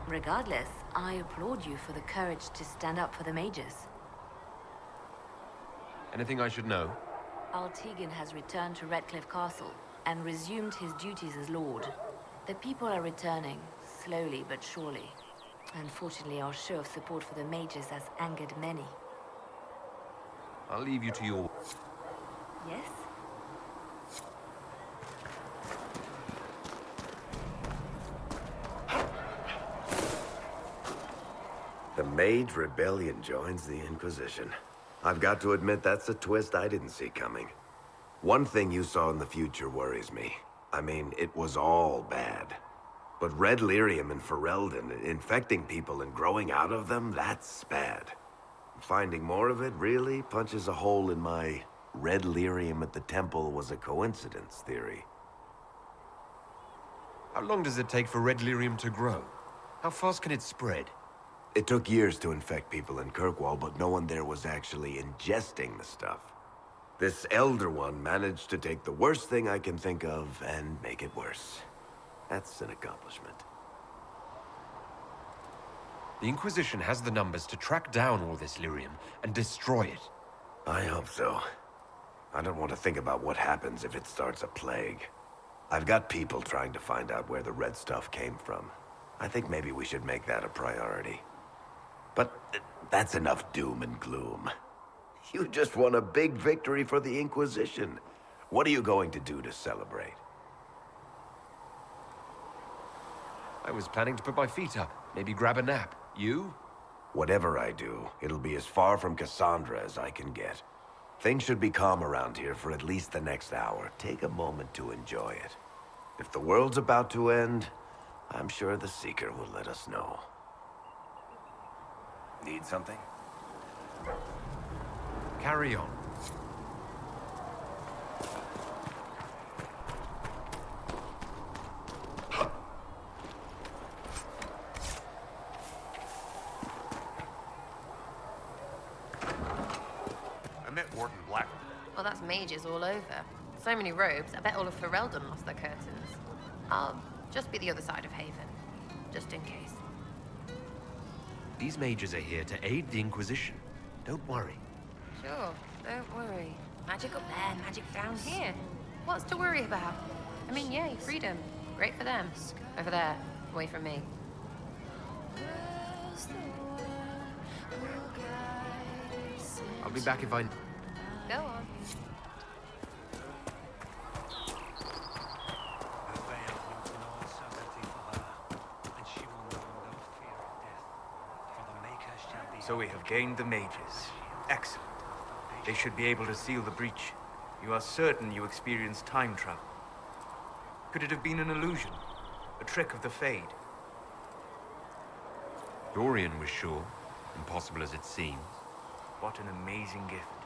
Regardless, I applaud you for the courage to stand up for the mages. Anything I should know? Altegan has returned to Redcliffe Castle and resumed his duties as Lord. The people are returning, slowly but surely. Unfortunately, our show of support for the mages has angered many. I'll leave you to your... Yes? The Mage Rebellion joins the Inquisition. I've got to admit that's a twist I didn't see coming. One thing you saw in the future worries me. I mean, it was all bad. But red lyrium in Ferelden, infecting people and growing out of them, that's bad. Finding more of it really punches a hole in my red lyrium at the temple was a coincidence theory. How long does it take for red lyrium to grow? How fast can it spread? It took years to infect people in Kirkwall, but no one there was actually ingesting the stuff. This Elder One managed to take the worst thing I can think of and make it worse. That's an accomplishment. The Inquisition has the numbers to track down all this lyrium and destroy it. I hope so. I don't want to think about what happens if it starts a plague. I've got people trying to find out where the red stuff came from. I think maybe we should make that a priority. But that's enough doom and gloom. You just won a big victory for the Inquisition. What are you going to do to celebrate? I was planning to put my feet up, maybe grab a nap. You? Whatever I do, it'll be as far from Cassandra as I can get. Things should be calm around here for at least the next hour. Take a moment to enjoy it. If the world's about to end, I'm sure the Seeker will let us know. Need something? Carry on. I met Warden Black. Well, that's mages all over. so many robes, I bet all of Ferelden lost their curtains. I'll just be the other side of Haven, just in case. These mages are here to aid the Inquisition. Don't worry. Sure, don't worry. Magic up there, magic down here. What's to worry about? I mean, yay, freedom. Great for them. Over there, away from me. I'll be back if I... Go on. So we have gained the mages. Excellent. They should be able to seal the breach. You are certain you experienced time travel. Could it have been an illusion? A trick of the Fade? Dorian was sure, impossible as it seems. What an amazing gift.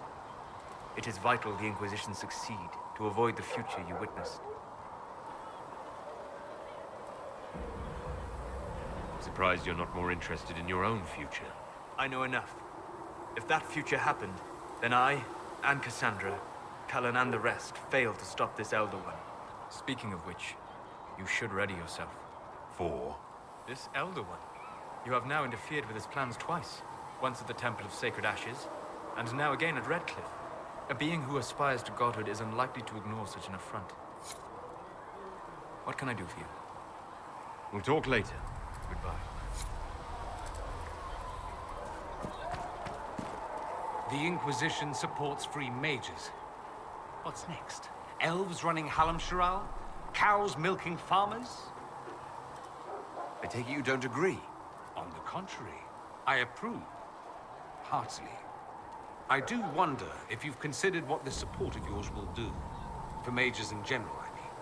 It is vital the Inquisition succeed to avoid the future you witnessed. Surprised you're not more interested in your own future. I know enough. If that future happened, then I, and Cassandra, Callan and the rest, failed to stop this Elder One. Speaking of which, you should ready yourself. For? This Elder One. You have now interfered with his plans twice. Once at the Temple of Sacred Ashes, and now again at Redcliffe. A being who aspires to godhood is unlikely to ignore such an affront. What can I do for you? We'll talk later. Goodbye. The Inquisition supports free mages. What's next? Elves running Halamsharal? Cows milking farmers? I take it you don't agree? On the contrary, I approve. Heartily. I do wonder if you've considered what this support of yours will do. For mages in general, I mean.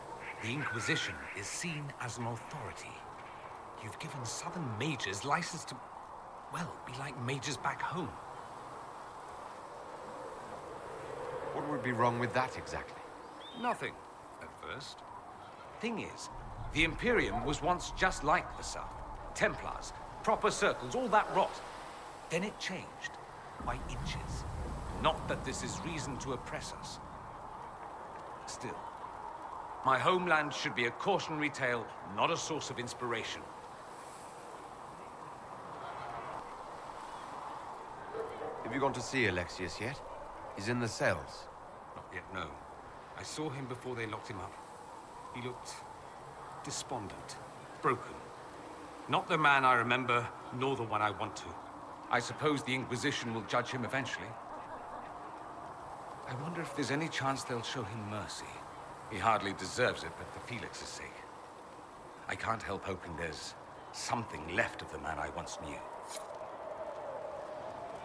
The Inquisition is seen as an authority. You've given Southern mages license to, well, be like mages back home. What would be wrong with that exactly? Nothing, at first. Thing is, the Imperium was once just like the South. Templars, proper circles, all that rot. Then it changed, by inches. Not that this is reason to oppress us. Still, my homeland should be a cautionary tale, not a source of inspiration. Have you gone to see Alexius yet? He's in the cells. Not yet, no. I saw him before they locked him up. He looked despondent, broken. Not the man I remember, nor the one I want to. I suppose the Inquisition will judge him eventually. I wonder if there's any chance they'll show him mercy. He hardly deserves it, but for Felix's sake. I can't help hoping there's something left of the man I once knew.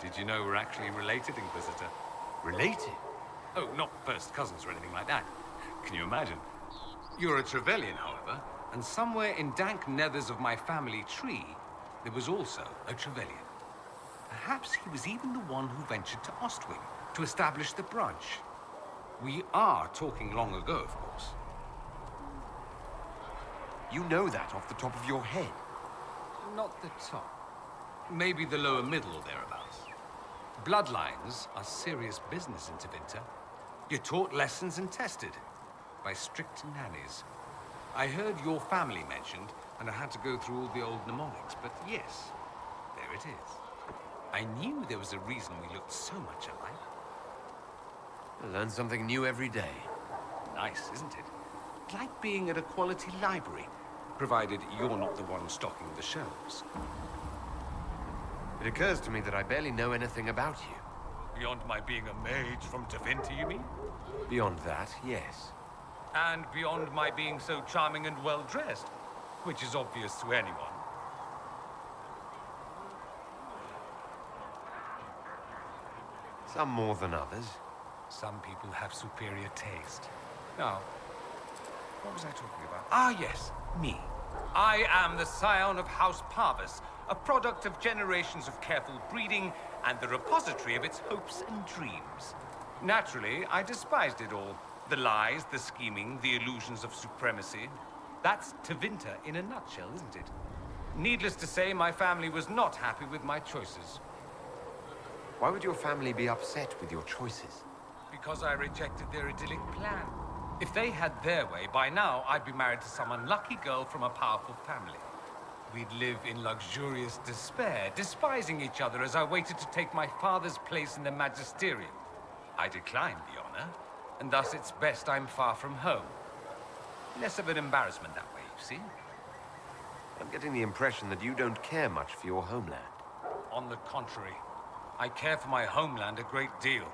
Did you know we're actually related, Inquisitor? Related? Oh, not first cousins or anything like that. Can you imagine? You're a Trevelyan, however, and somewhere in dank nethers of my family tree, there was also a Trevelyan. Perhaps he was even the one who ventured to Ostwing to establish the branch. We are talking long ago, of course. You know that off the top of your head. Not the top. Maybe the lower middle or thereabouts. Bloodlines are serious business in Tevinter. You're taught lessons and tested by strict nannies. I heard your family mentioned, and I had to go through all the old mnemonics, but yes, there it is. I knew there was a reason we looked so much alike. I learn something new every day. Nice, isn't it? Like being at a quality library, provided you're not the one stocking the shelves. It occurs to me that I barely know anything about you. Beyond my being a mage from Tevinter, you mean? Beyond that, yes. And beyond my being so charming and well-dressed, which is obvious to anyone. Some more than others. Some people have superior taste. Now, what was I talking about? Ah, yes, me. I am the scion of House Parvis, a product of generations of careful breeding and the repository of its hopes and dreams. Naturally, I despised it all. The lies, the scheming, the illusions of supremacy. That's Tevinter in a nutshell, isn't it? Needless to say, my family was not happy with my choices. Why would your family be upset with your choices? Because I rejected their idyllic plan. If they had their way, by now I'd be married to some unlucky girl from a powerful family. We'd live in luxurious despair, despising each other as I waited to take my father's place in the magisterium. I declined the honor, and thus it's best I'm far from home. Less of an embarrassment that way, you see. I'm getting the impression that you don't care much for your homeland. On the contrary, I care for my homeland a great deal.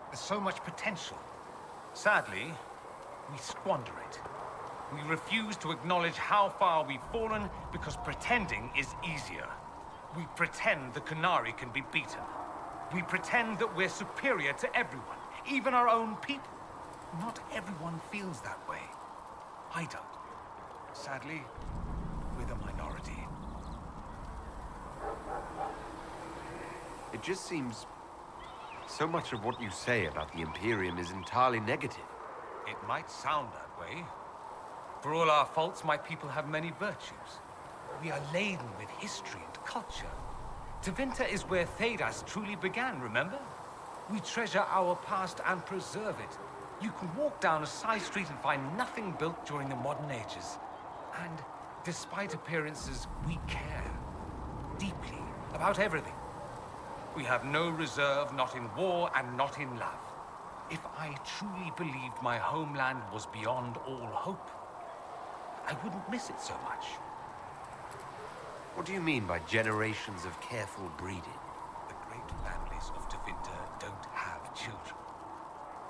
There's so much potential. Sadly, we squander it. We refuse to acknowledge how far we've fallen because pretending is easier. We pretend the Qunari can be beaten. We pretend that we're superior to everyone, even our own people. Not everyone feels that way. I don't. Sadly, we're the minority. It just seems so much of what you say about the Imperium is entirely negative. It might sound that way. For all our faults, my people have many virtues. We are laden with history and culture. Tevinter is where Thedas truly began, remember? We treasure our past and preserve it. You can walk down a side street and find nothing built during the modern ages. And despite appearances, we care deeply about everything. We have no reserve, not in war and not in love. If I truly believed my homeland was beyond all hope, I wouldn't miss it so much. What do you mean by generations of careful breeding? The great families of Tevinter don't have children.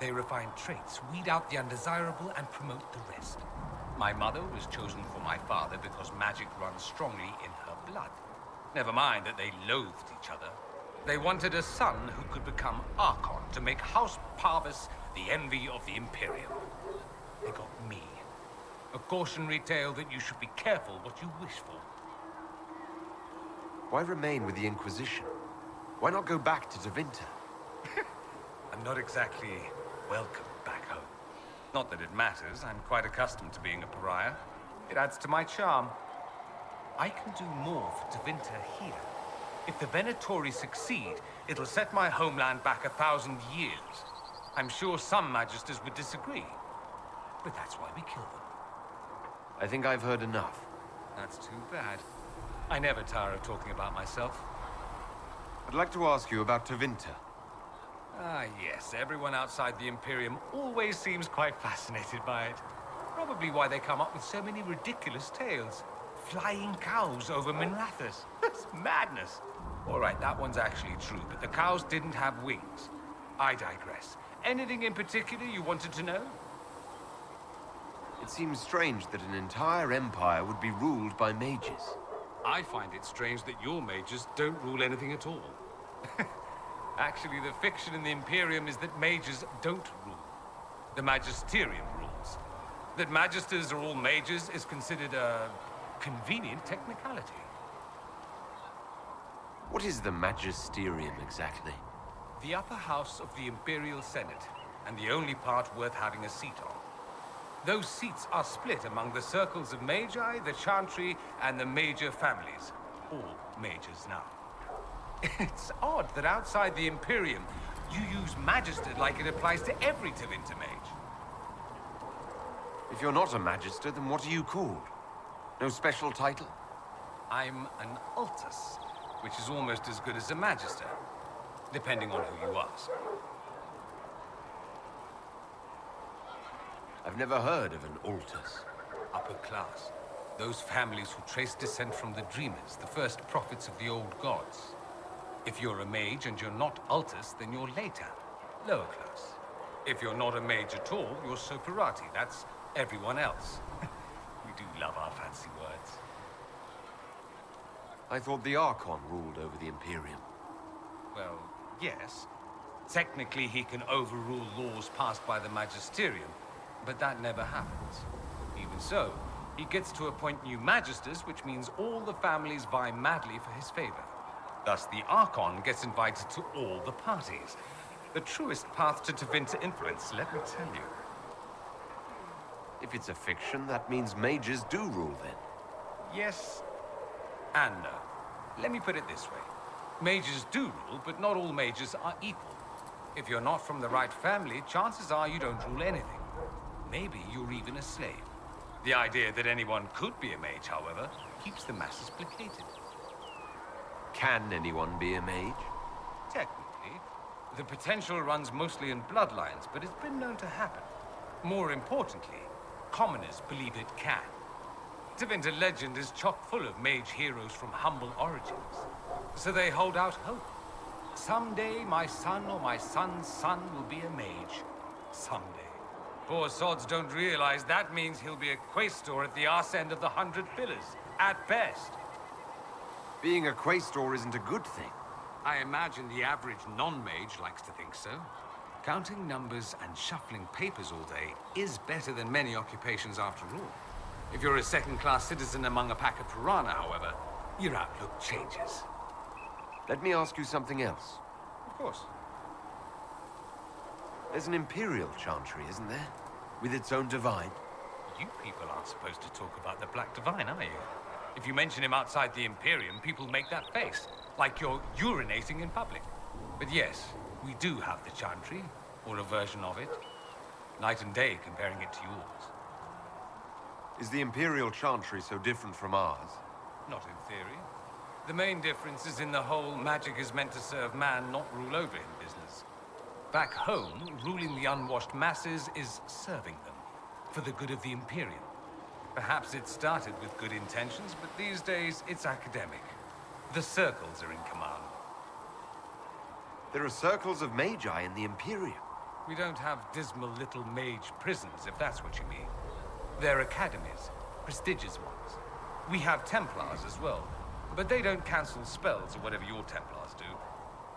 They refine traits, weed out the undesirable, and promote the rest. My mother was chosen for my father because magic runs strongly in her blood. Never mind that they loathed each other. They wanted a son who could become Archon to make House Parvis the envy of the Imperium. They got me. A cautionary tale that you should be careful what you wish for. Why remain with the Inquisition? Why not go back to Tevinter? I'm not exactly welcome back home. Not that it matters. I'm quite accustomed to being a pariah. It adds to my charm. I can do more for Tevinter here. If the Venatori succeed, it'll set my homeland back 1,000 years. I'm sure some Magisters would disagree. But that's why we kill them. I think I've heard enough. That's too bad. I never tire of talking about myself. I'd like to ask you about Tevinter. Ah, yes. Everyone outside the Imperium always seems quite fascinated by it. Probably why they come up with so many ridiculous tales. Flying cows over Minrathous. That's madness. All right, that one's actually true, but the cows didn't have wings. I digress. Anything in particular you wanted to know? It seems strange that an entire empire would be ruled by mages. I find it strange that your mages don't rule anything at all. Actually, the fiction in the Imperium is that mages don't rule. The Magisterium rules. That Magisters are all mages is considered a convenient technicality. What is the Magisterium exactly? The upper house of the Imperial Senate, and the only part worth having a seat on. Those seats are split among the circles of Magi, the Chantry, and the major families. All mages now. It's odd that outside the Imperium, you use Magister like it applies to every Tevinter mage. If you're not a Magister, then what are you called? No special title? I'm an Altus, which is almost as good as a Magister, depending on who you ask. I've never heard of an Altus. Upper class. Those families who trace descent from the Dreamers, the first prophets of the old gods. If you're a mage and you're not Altus, then you're later, lower class. If you're not a mage at all, you're Soperati. That's everyone else. We do love our fancy words. I thought the Archon ruled over the Imperium. Well, yes. Technically, he can overrule laws passed by the Magisterium, but that never happens. Even so, he gets to appoint new Magisters, which means all the families vie madly for his favor. Thus, the Archon gets invited to all the parties. The truest path to Tevinter influence, let me tell you. If it's a fiction, that means mages do rule then. Yes and no. Let me put it this way. Mages do rule, but not all mages are equal. If you're not from the right family, chances are you don't rule anything. Maybe you're even a slave. The idea that anyone could be a mage, however, keeps the masses placated. Can anyone be a mage? Technically, the potential runs mostly in bloodlines, but it's been known to happen. More importantly, commoners believe it can. Tevinter legend is chock full of mage heroes from humble origins, so they hold out hope. Someday my son or my son's son will be a mage. Someday. Poor sods don't realize that means he'll be a quaestor at the arse end of the 100 Pillars, at best. Being a quaestor isn't a good thing. I imagine the average non-mage likes to think so. Counting numbers and shuffling papers all day is better than many occupations after all. If you're a second-class citizen among a pack of piranha, however, your outlook changes. Let me ask you something else. Of course. There's an Imperial Chantry, isn't there? With its own divine? You people aren't supposed to talk about the Black Divine, are you? If you mention him outside the Imperium, people make that face, like you're urinating in public. But yes, we do have the Chantry, or a version of it. Night and day comparing it to yours. Is the Imperial Chantry so different from ours? Not in theory. The main difference is in the whole magic is meant to serve man, not rule over him business. Back home, ruling the unwashed masses is serving them, for the good of the Imperium. Perhaps it started with good intentions, but these days it's academic. The circles are in command. There are circles of magi in the Imperium. We don't have dismal little mage prisons, if that's what you mean. They're academies, prestigious ones. We have Templars as well, but they don't cancel spells or whatever your Templars do.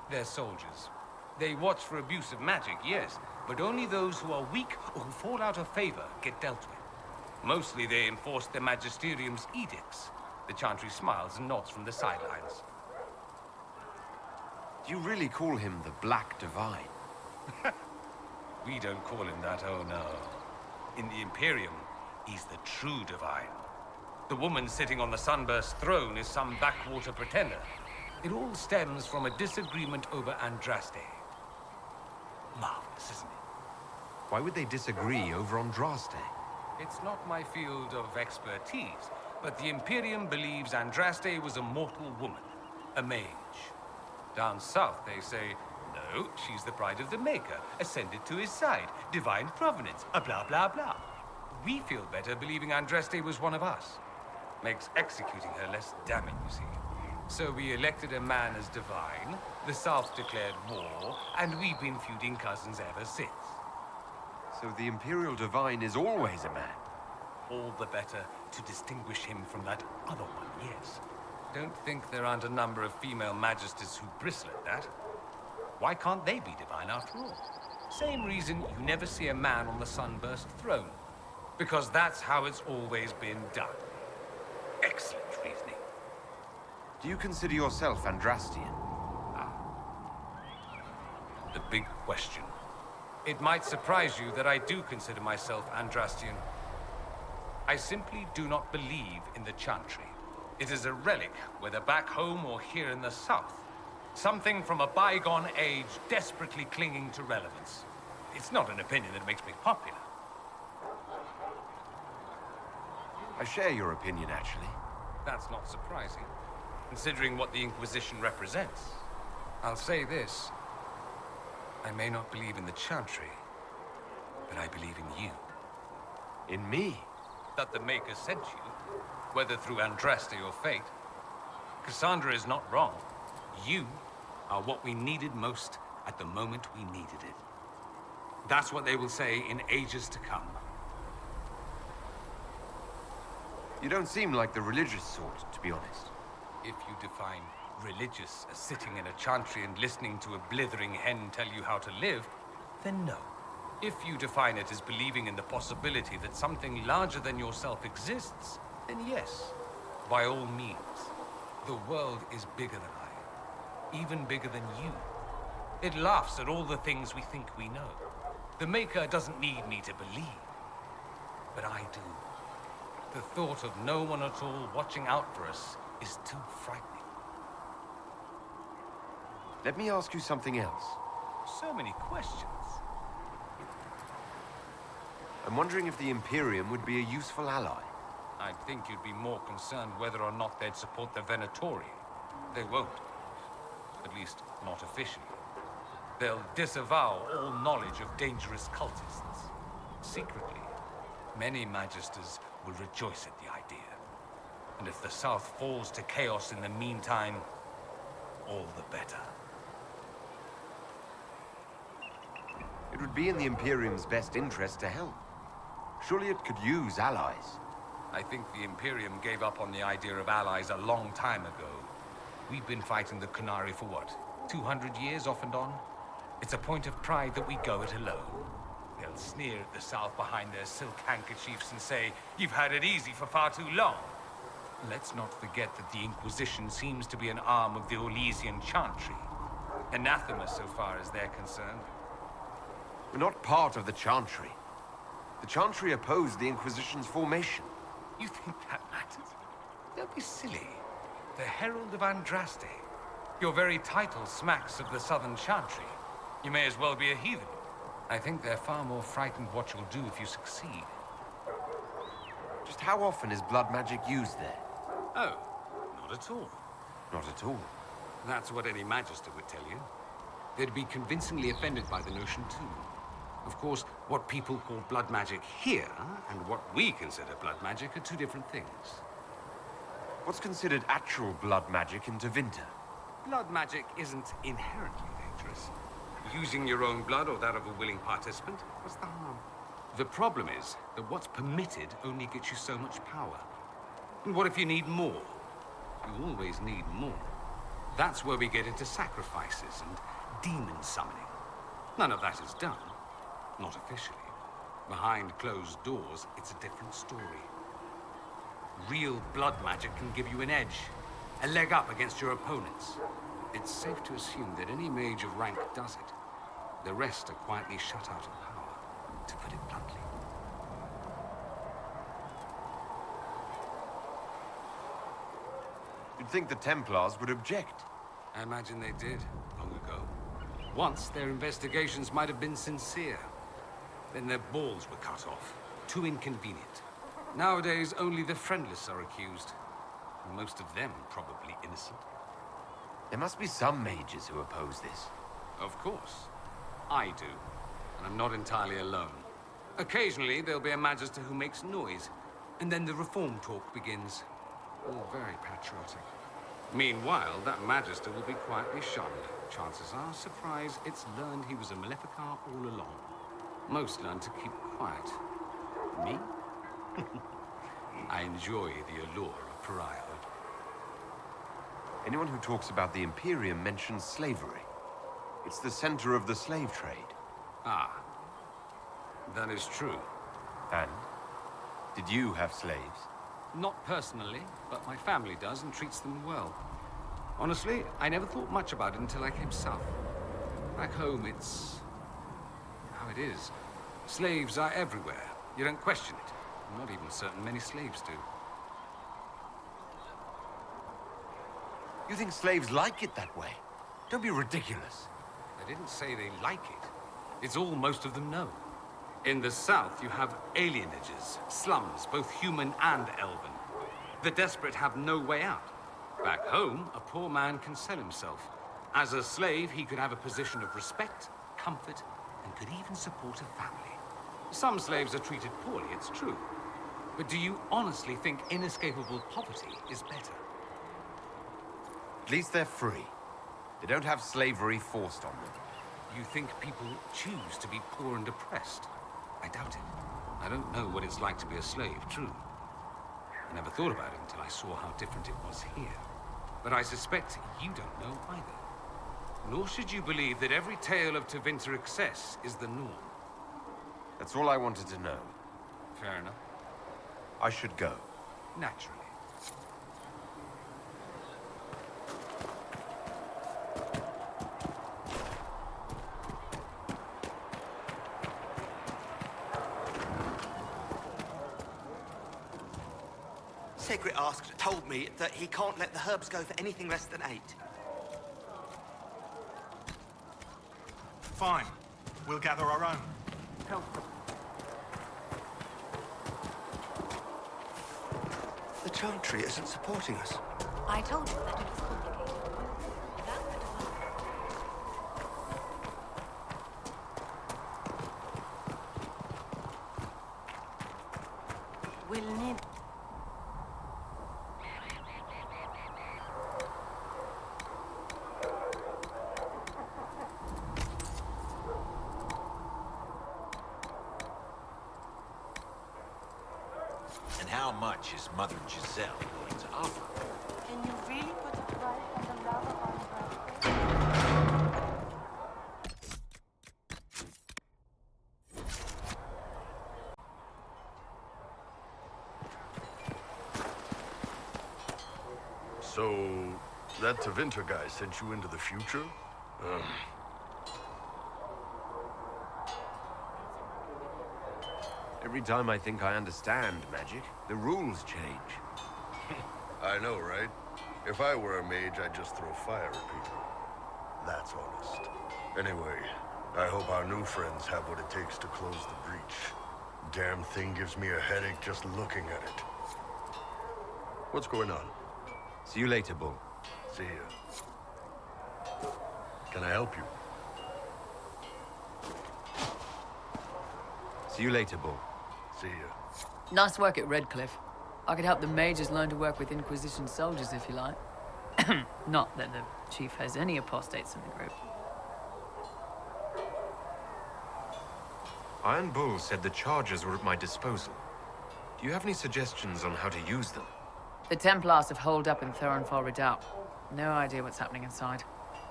They're soldiers. They watch for abuse of magic, yes, but only those who are weak or who fall out of favor get dealt with. Mostly they enforce their magisterium's edicts. The Chantry smiles and nods from the sidelines. Do you really call him the Black Divine? We don't call him that, oh no. In the Imperium, he's the true divine. The woman sitting on the Sunburst throne is some backwater pretender. It all stems from a disagreement over Andraste. Marvelous, isn't it? Why would they disagree over Andraste? It's not my field of expertise, but the Imperium believes Andraste was a mortal woman, a mage. Down south, they say, no, she's the bride of the Maker, ascended to his side, divine provenance, a blah blah blah. We feel better believing Andraste was one of us. Makes executing her less damning, you see. So we elected a man as divine, the South declared war, and we've been feuding cousins ever since. So the Imperial Divine is always a man? All the better to distinguish him from that other one, yes. Don't think there aren't a number of female magisters who bristle at that. Why can't they be divine after all? Same reason you never see a man on the Sunburst throne. Because that's how it's always been done. Excellent reasoning. Do you consider yourself Andrastian? The big question. It might surprise you that I do consider myself Andrastian. I simply do not believe in the Chantry. It is a relic, whether back home or here in the south. Something from a bygone age desperately clinging to relevance. It's not an opinion that makes me popular. I share your opinion, actually. That's not surprising, considering what the Inquisition represents. I'll say this. I may not believe in the Chantry, but I believe in you. In me? That the Maker sent you, whether through Andraste or fate. Cassandra is not wrong. You are what we needed most at the moment we needed it. That's what they will say in ages to come. You don't seem like the religious sort, to be honest. If you define religious as sitting in a chantry and listening to a blithering hen tell you how to live, then no. If you define it as believing in the possibility that something larger than yourself exists, then yes, by all means. The world is bigger than I, even bigger than you. It laughs at all the things we think we know. The Maker doesn't need me to believe, but I do. The thought of no one at all watching out for us is too frightening. Let me ask you something else. So many questions. I'm wondering if the Imperium would be a useful ally. I'd think you'd be more concerned whether or not they'd support the Venatori. They won't. At least, not officially. They'll disavow all knowledge of dangerous cultists. Secretly, many Magisters will rejoice at the idea. And if the South falls to chaos in the meantime, all the better. It would be in the Imperium's best interest to help. Surely it could use allies. I think the Imperium gave up on the idea of allies a long time ago. We've been fighting the Qunari for what, 200 years off and on? It's a point of pride that we go it alone. They'll sneer at the South behind their silk handkerchiefs and say, "You've had it easy for far too long." Let's not forget that the Inquisition seems to be an arm of the Orlesian Chantry. Anathema so far as they're concerned. We're not part of the Chantry. The Chantry opposed the Inquisition's formation. You think that matters? Don't be silly. The Herald of Andraste. Your very title smacks of the Southern Chantry. You may as well be a heathen. I think they're far more frightened what you'll do if you succeed. Just how often is blood magic used there? Oh, not at all. Not at all. That's what any Magister would tell you. They'd be convincingly offended by the notion, too. Of course, what people call blood magic here, and what we consider blood magic, are two different things. What's considered actual blood magic in Tevinter? Blood magic isn't inherently dangerous. Using your own blood or that of a willing participant, what's the harm? The problem is that what's permitted only gets you so much power. And what if you need more? You always need more. That's where we get into sacrifices and demon summoning. None of that is done. Not officially. Behind closed doors, it's a different story. Real blood magic can give you an edge, a leg up against your opponents. It's safe to assume that any mage of rank does it. The rest are quietly shut out of power, to put it bluntly. You'd think the Templars would object. I imagine they did, long ago. Once, their investigations might have been sincere. Then their balls were cut off. Too inconvenient. Nowadays, only the friendless are accused. And most of them probably innocent. There must be some mages who oppose this. Of course. I do. And I'm not entirely alone. Occasionally, there'll be a Magister who makes noise. And then the reform talk begins. All very patriotic. Meanwhile, that Magister will be quietly shunned. Chances are, surprise, it's learned he was a Maleficar all along. Most learn to keep quiet. Me? I enjoy the allure of pariahhood. Anyone who talks about the Imperium mentions slavery. It's the center of the slave trade. Ah. That is true. And? Did you have slaves? Not personally, but my family does and treats them well. Honestly, I never thought much about it until I came south. Back home, it's how it is. Slaves are everywhere. You don't question it. I'm not even certain many slaves do. You think slaves like it that way? Don't be ridiculous. I didn't say they like it. It's all most of them know. In the south, you have alienages, slums, both human and elven. The desperate have no way out. Back home, a poor man can sell himself. As a slave, he could have a position of respect, comfort, and could even support a family. Some slaves are treated poorly, it's true. But do you honestly think inescapable poverty is better? At least they're free. They don't have slavery forced on them. You think people choose to be poor and oppressed? I doubt it. I don't know what it's like to be a slave, true. I never thought about it until I saw how different it was here. But I suspect you don't know either. Nor should you believe that every tale of Tevinter excess is the norm. That's all I wanted to know. Fair enough. I should go. Naturally. Secret Ask told me that he can't let the herbs go for anything less than 8. Fine. We'll gather our own. Chantry isn't supporting us. I told you that it was complicated. Without the device. We'll need... And how much is Mother Giselle willing to offer? Can you really put a price on the lava on So, that Tevinter guy sent you into the future? Every time I think I understand magic, the rules change. I know, right? If I were a mage, I'd just throw fire at people. That's honest. Anyway, I hope our new friends have what it takes to close the breach. Damn thing gives me a headache just looking at it. What's going on? See you later, Bull. See ya. Can I help you? See you later, Bull. See ya. Nice work at Redcliffe. I could help the mages learn to work with Inquisition soldiers if you like. Not that the chief has any apostates in the group. Iron Bull said the charges were at my disposal. Do you have any suggestions on how to use them? The Templars have holed up in Thoronfall Redoubt. No idea what's happening inside.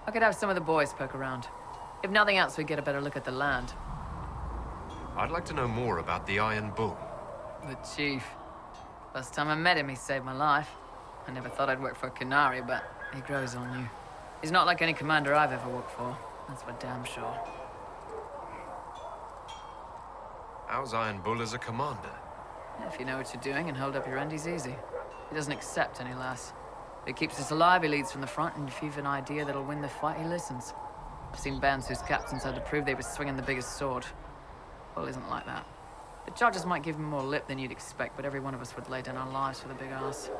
I could have some of the boys poke around. If nothing else, we get a better look at the land. I'd like to know more about the Iron Bull. The chief. First time I met him, he saved my life. I never thought I'd work for a Canary, but he grows on you. He's not like any commander I've ever worked for. That's for damn sure. How's Iron Bull as a commander? If you know what you're doing and hold up your end, he's easy. He doesn't accept any less. If he keeps us alive, he leads from the front, and if you've an idea that'll win the fight, he listens. I've seen bands whose captains had to prove they were swinging the biggest sword. Bull isn't like that. The charges might give him more lip than you'd expect, but every one of us would lay down our lives for the big ass.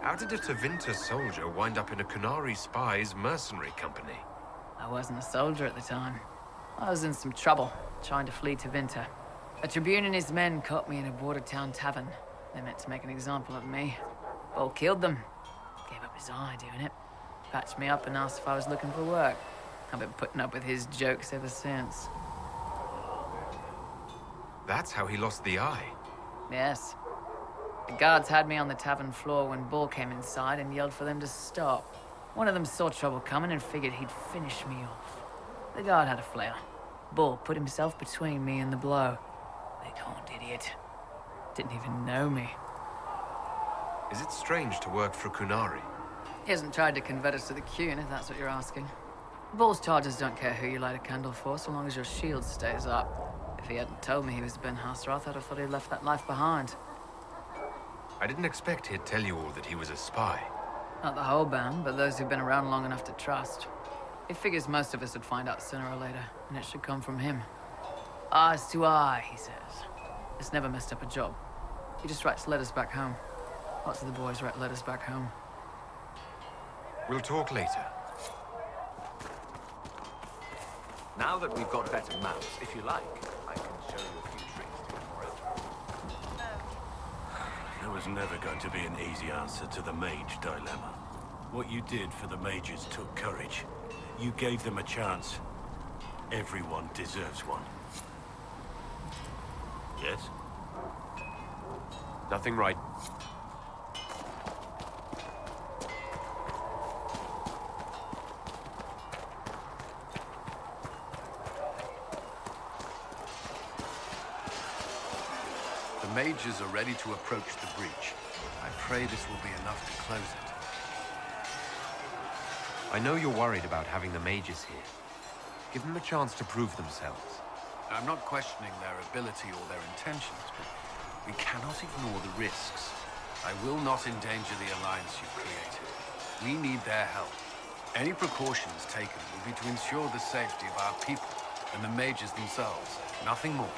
How did a Tevinter soldier wind up in a Canary spy's mercenary company? I wasn't a soldier at the time. I was in some trouble, trying to flee Tevinter. A Tribune and his men caught me in a border town tavern. They meant to make an example of me. Bull killed them. Gave up his eye doing it. Patched me up and asked if I was looking for work. I've been putting up with his jokes ever since. That's how he lost the eye. Yes. The guards had me on the tavern floor when Bull came inside and yelled for them to stop. One of them saw trouble coming and figured he'd finish me off. The guard had a flare. Bull put himself between me and the blow. Big horned idiot. Didn't even know me. Is it strange to work for Kunari? He hasn't tried to convert us to the Qun, if that's what you're asking. Bull's charges don't care who you light a candle for, so long as your shield stays up. If he hadn't told me he was Ben Hasrath, I'd have thought he'd left that life behind. I didn't expect he'd tell you all that he was a spy. Not the whole band, but those who've been around long enough to trust. He figures most of us would find out sooner or later, and it should come from him. Eyes to eye, he says. It's never messed up a job. He just writes letters back home. Lots of the boys write letters back home. We'll talk later. Now that we've got better maps, if you like, I can show you a few tricks to get more out. There was never going to be an easy answer to the mage dilemma. What you did for the mages took courage. You gave them a chance. Everyone deserves one. Yes? Nothing right. The mages are ready to approach the breach. I pray this will be enough to close it. I know you're worried about having the mages here. Give them a chance to prove themselves. I'm not questioning their ability or their intentions, but we cannot ignore the risks. I will not endanger the alliance you've created. We need their help. Any precautions taken will be to ensure the safety of our people and the mages themselves. Nothing more.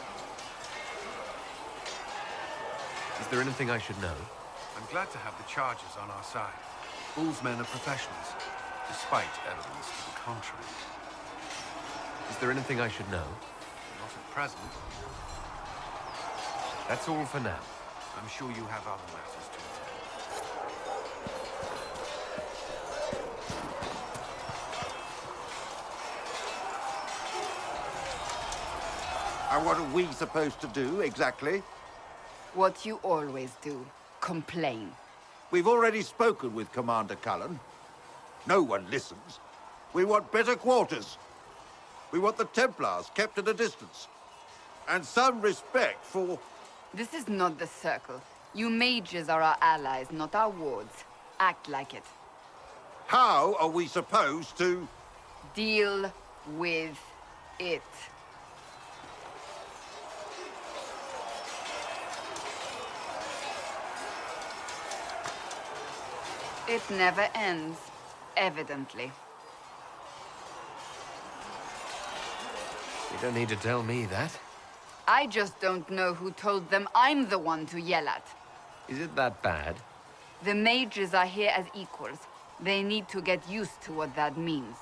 Is there anything I should know? I'm glad to have the Chargers on our side. Bull's men are professionals, despite evidence to the contrary. Is there anything I should know? Not at present. That's all for now. I'm sure you have other matters to attend. And what are we supposed to do, exactly? What you always do. Complain. We've already spoken with Commander Cullen. No one listens. We want better quarters. We want the Templars kept at a distance. And some respect for... This is not the Circle. You mages are our allies, not our wards. Act like it. How are we supposed to... Deal with it. It never ends, evidently. You don't need to tell me that. I just don't know who told them I'm the one to yell at. Is it that bad? The mages are here as equals. They need to get used to what that means.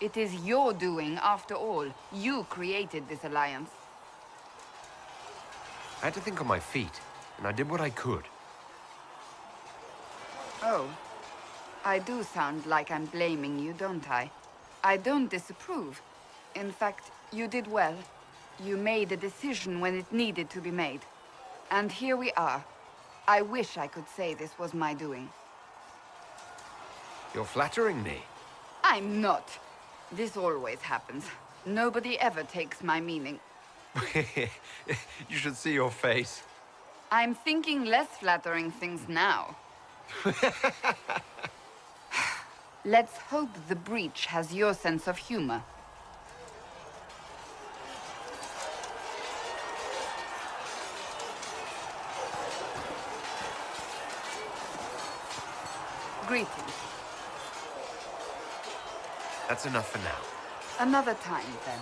It is your doing, after all. You created this alliance. I had to think on my feet, and I did what I could. Oh. I do sound like I'm blaming you, don't I? I don't disapprove. In fact, you did well. You made a decision when it needed to be made. And here we are. I wish I could say this was my doing. You're flattering me. I'm not. This always happens. Nobody ever takes my meaning. You should see your face. I'm thinking less flattering things now. Let's hope the breach has your sense of humor. Greetings. That's enough for now. Another time, then.